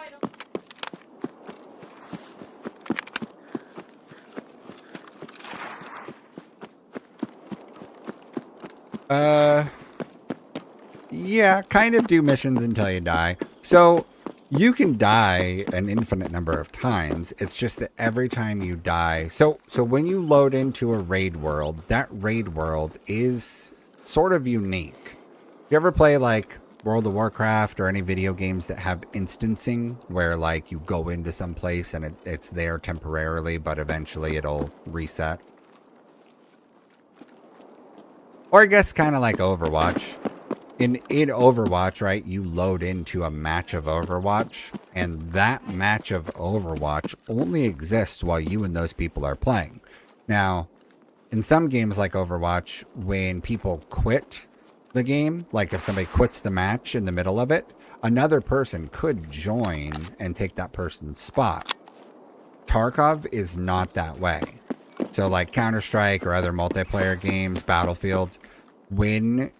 Yeah, kind of do missions until you die. So you can die an infinite number of times. It's just that every time you die... So when you load into a raid world, that raid world is sort of unique. You ever play, like, World of Warcraft or any video games that have instancing, where, like, you go into some place and it's there temporarily, but eventually it'll reset? Or I guess kind of like Overwatch. In Overwatch, right, you load into a match of Overwatch, and that match of Overwatch only exists while you and those people are playing. Now, in some games like Overwatch, when people quit the game, like if somebody quits the match in the middle of it, another person could join and take that person's spot. Tarkov is not that way. So like Counter-Strike or other multiplayer games, Battlefield, when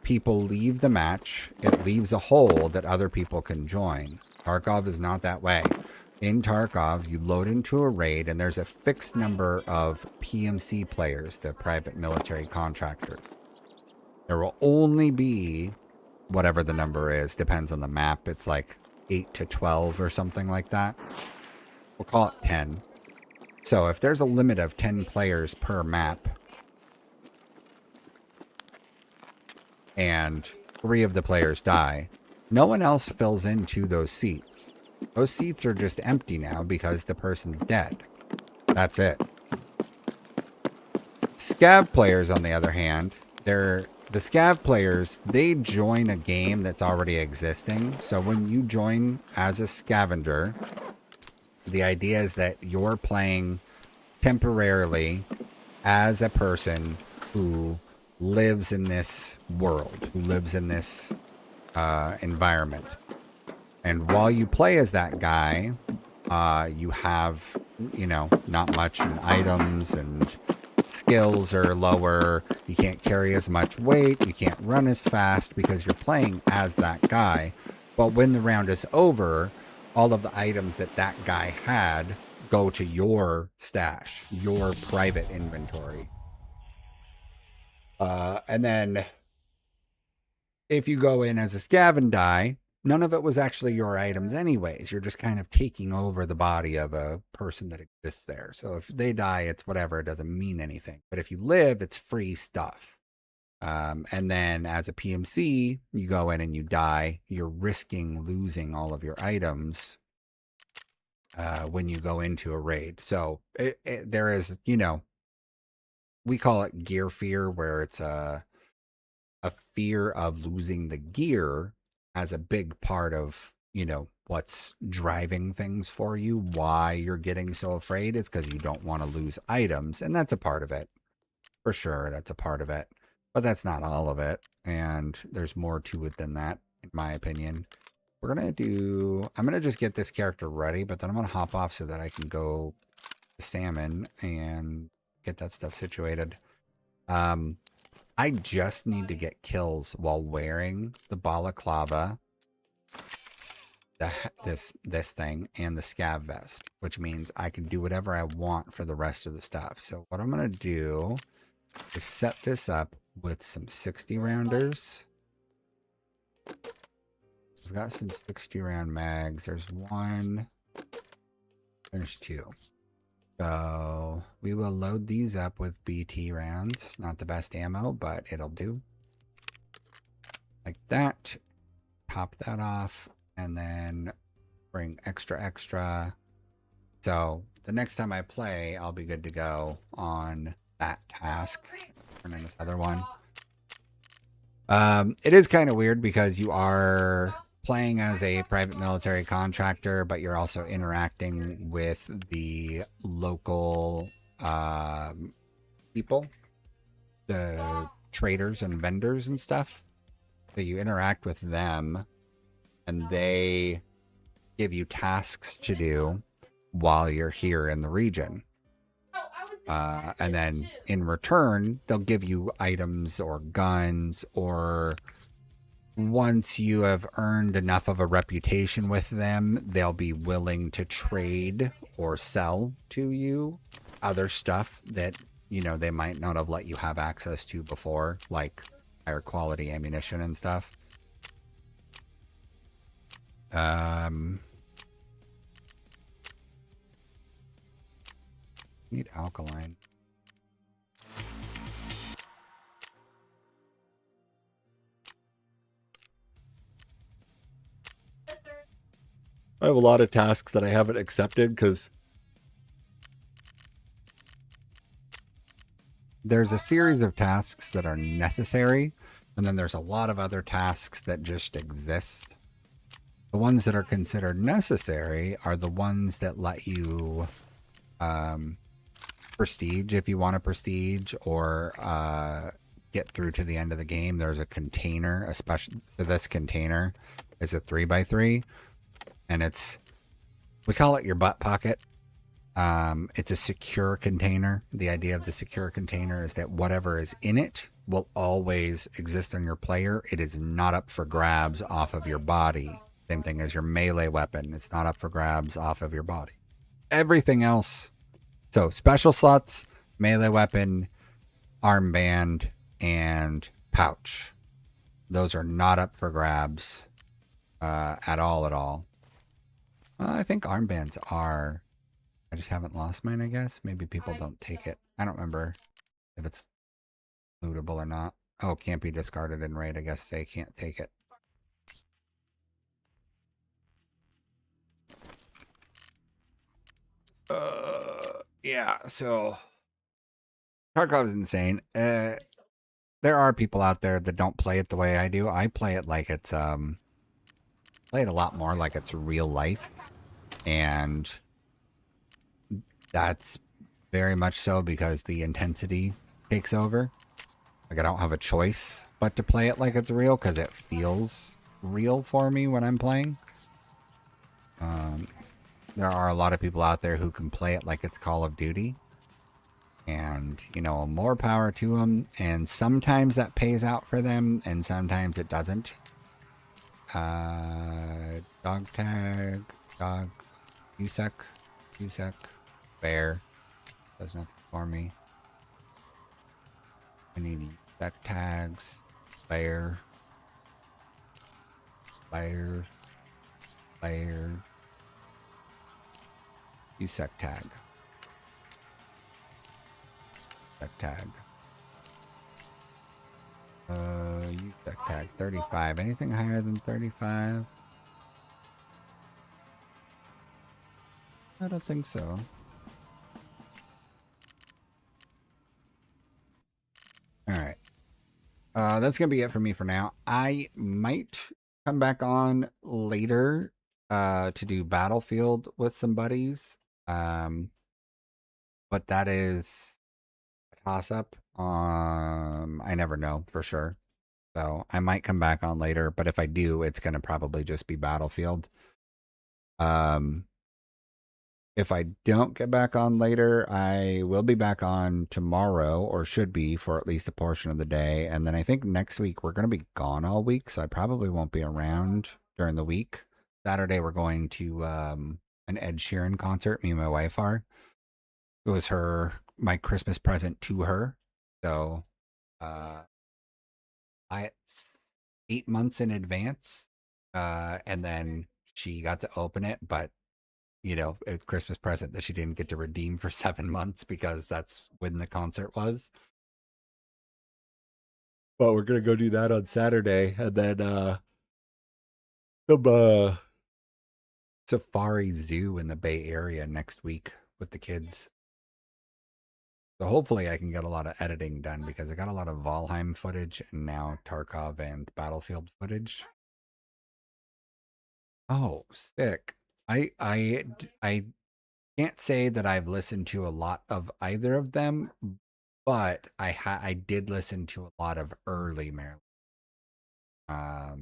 people leave the match, it leaves a hole that other people can join. Tarkov is not that way. In Tarkov, you load into a raid and there's a fixed number of PMC players, the private military contractors. There will only be whatever the number is, depends on the map. It's like 8 to 12 or something like that. We'll call it 10. So if there's a limit of 10 players per map, and 3 of the players die, no one else fills into those seats. Those seats are just empty now because the person's dead. That's it. Scav players, on the other hand, the Scav players, they join a game that's already existing. So when you join as a scavenger, the idea is that you're playing temporarily as a person who lives in this world, who lives in this environment. And while you play as that guy, you have, you know, not much in items, and skills are lower. You can't carry as much weight. You can't run as fast because you're playing as that guy. But when the round is over, all of the items that that guy had go to your stash, your private inventory. And then if you go in as a scav and die, none of it was actually your items anyways. You're just kind of taking over the body of a person that exists there. So if they die, it's whatever. It doesn't mean anything. But if you live, it's free stuff. And then as a PMC, you go in and you die. You're risking losing all of your items when you go into a raid. So there is, you know, we call it gear fear, where it's a fear of losing the gear as a big part of, you know, what's driving things for you. Why you're getting so afraid is because you don't want to lose items. And that's a part of it. For sure, that's a part of it. But that's not all of it. And there's more to it than that, in my opinion. I'm going to just get this character ready, but then I'm going to hop off so that I can go to salmon and get that stuff situated. I just need to get kills while wearing the balaclava, this thing, and the scav vest, which means I can do whatever I want for the rest of the stuff. So what I'm going to do is set this up with some 60 rounders. We've got some 60 round mags. There's 1. There's 2. So we will load these up with BT rounds. Not the best ammo, but it'll do. Like that. Top that off. And then bring extra. So the next time I play, I'll be good to go on that task. And then this other one. It is kind of weird because you are playing as a private military contractor, but you're also interacting with the local people, the traders and vendors and stuff. So you interact with them, and they give you tasks to do while you're here in the region. And then in return, they'll give you items or guns, or once you have earned enough of a reputation with them, they'll be willing to trade or sell to you other stuff that, you know, they might not have let you have access to before, like higher quality ammunition and stuff. Need alkaline. I have a lot of tasks that I haven't accepted because there's a series of tasks that are necessary, and then there's a lot of other tasks that just exist. The ones that are considered necessary are the ones that let you prestige if you want to prestige, or get through to the end of the game. There's a container, especially so this container is a 3x3, and we call it your butt pocket. It's a secure container. The idea of the secure container is that whatever is in it will always exist on your player. It is not up for grabs off of your body. Same thing as your melee weapon. It's not up for grabs off of your body. Everything else. So special slots, melee weapon, armband, and pouch. Those are not up for grabs at all, at all. I think armbands are. I just haven't lost mine, I guess. Maybe people don't take it. I don't remember if it's lootable or not. Oh, can't be discarded in raid. I guess they can't take it. Yeah, so Tarkov's insane. There are people out there that don't play it the way I do. I play it like it's play it a lot more like it's real life. And that's very much so because the intensity takes over. Like, I don't have a choice but to play it like it's real because it feels real for me when I'm playing. There are a lot of people out there who can play it like it's Call of Duty. And, you know, more power to them. And sometimes that pays out for them, and sometimes it doesn't. Dog tag, dog, USEC, bear. Does nothing for me. I need USEC tags, bear, USEC tag. Tag. USEC tag 35. Anything higher than 35? I don't think so. Alright. That's gonna be it for me for now. I might come back on later to do Battlefield with some buddies. But that is toss up. I never know for sure. So I might come back on later, but if I do, it's gonna probably just be Battlefield. If I don't get back on later, I will be back on tomorrow, or should be for at least a portion of the day. And then I think next week we're gonna be gone all week, so I probably won't be around during the week. Saturday we're going to an Ed Sheeran concert. Me and my wife are. It was my Christmas present to her. So it's 8 months in advance. And then she got to open it, but you know, a Christmas present that she didn't get to redeem for 7 months because that's when the concert was. But we're gonna go do that on Saturday, and then some safari zoo in the Bay Area next week with the kids. So hopefully I can get a lot of editing done because I got a lot of Valheim footage and now Tarkov and Battlefield footage. Oh, sick. I can't say that I've listened to a lot of either of them, but I did listen to a lot of early Maryland. I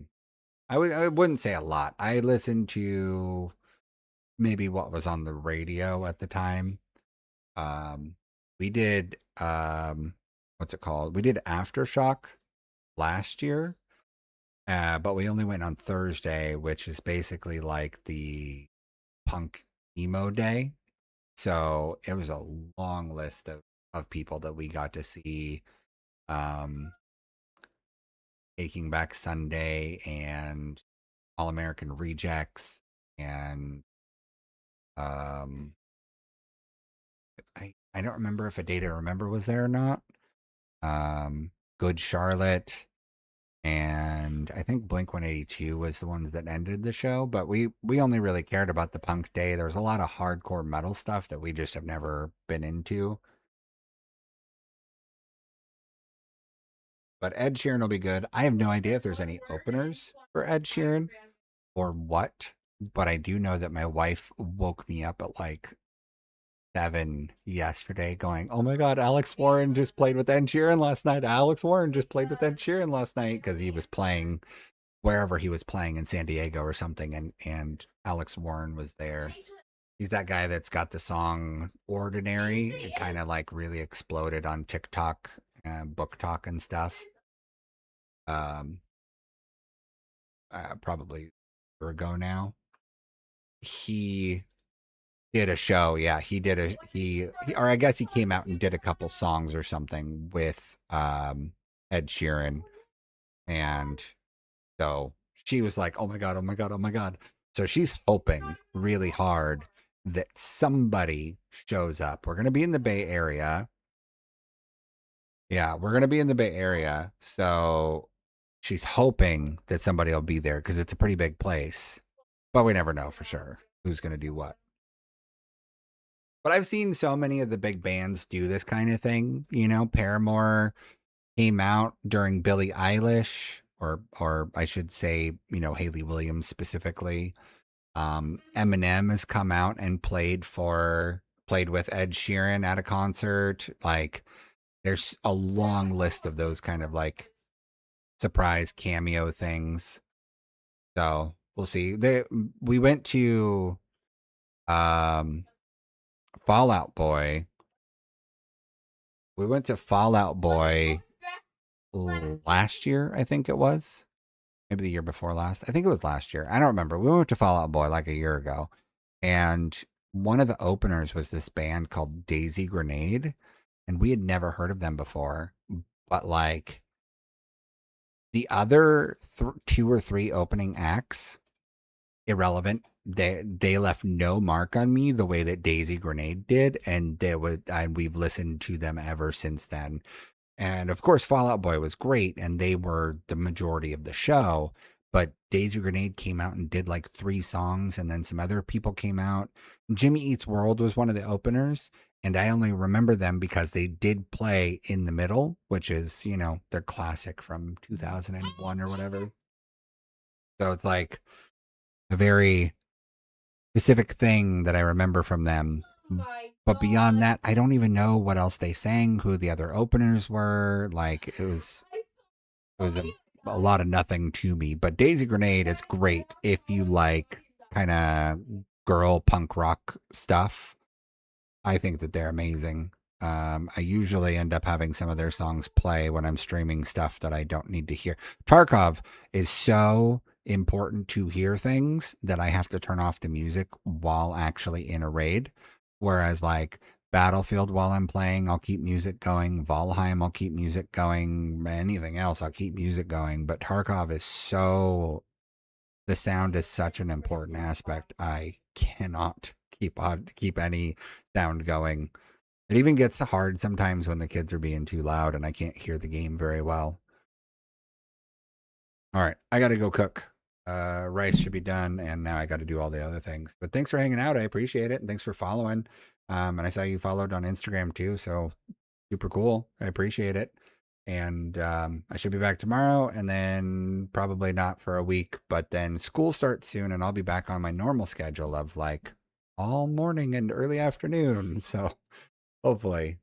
wouldn't say a lot. I listened to maybe what was on the radio at the time. We did what's it called? We did Aftershock last year. But we only went on Thursday, which is basically like the punk emo day. So it was a long list of people that we got to see. Taking Back Sunday and All American Rejects and I don't remember if A Day to Remember was there or not. Good Charlotte. And I think Blink 182 was the ones that ended the show, but we only really cared about the punk day. There was a lot of hardcore metal stuff that we just have never been into. But Ed Sheeran will be good. I have no idea if there's any openers for Ed Sheeran or what, but I do know that my wife woke me up at like 7 yesterday going, oh my God, Alex Warren just played with Ed Sheeran last night. Alex Warren just played with Ed Sheeran last night because he was playing wherever he was playing in San Diego or something. And Alex Warren was there. He's that guy that's got the song Ordinary. It kind of like really exploded on TikTok, Book Talk and stuff. Probably a year ago now. He did a show. Yeah, he or I guess he came out and did a couple songs or something with Ed Sheeran. And so she was like, "Oh my god, oh my god, oh my god." So she's hoping really hard that somebody shows up. We're going to be in the Bay Area. Yeah, we're going to be in the Bay Area. So she's hoping that somebody will be there because it's a pretty big place. But we never know for sure who's going to do what. But I've seen so many of the big bands do this kind of thing. You know, Paramore came out during Billie Eilish, or I should say, you know, Hayley Williams specifically. Eminem has come out and played with Ed Sheeran at a concert. Like, there's a long list of those kind of like surprise cameo things. So we'll see. We went to Fallout Boy. We went to Fallout Boy last year, I think it was. Maybe the year before last. I think it was last year. I don't remember. We went to Fallout Boy like a year ago. And one of the openers was this band called Daisy Grenade. And we had never heard of them before. But like the other 2 or 3 opening acts, irrelevant. They left no mark on me the way that Daisy Grenade did. And we've listened to them ever since then. And of course, Fallout Boy was great, and they were the majority of the show. But Daisy Grenade came out and did like 3 songs, and then some other people came out. Jimmy Eats World was one of the openers, and I only remember them because they did play In the Middle, which is, you know, their classic from 2001 or whatever. So it's like a very specific thing that I remember from them. But beyond that, I don't even know what else they sang, who the other openers were. Like, it was a lot of nothing to me. But Daisy Grenade is great if you like kind of girl punk rock stuff. I think that they're amazing. I usually end up having some of their songs play when I'm streaming stuff that I don't need to hear. Tarkov is so important to hear things that I have to turn off the music while actually in a raid. Whereas like Battlefield, while I'm playing, I'll keep music going. Valheim, I'll keep music going. Anything else, I'll keep music going. But Tarkov is the sound is such an important aspect. I cannot keep any sound going. It even gets hard sometimes when the kids are being too loud and I can't hear the game very well. All right, I got to go cook. Rice should be done, and now I got to do all the other things. But thanks for hanging out. I appreciate it, and thanks for following. And I saw you followed on Instagram too, so super cool. I appreciate it. And I should be back tomorrow, and then probably not for a week, but then school starts soon, and I'll be back on my normal schedule of like all morning and early afternoon. So hopefully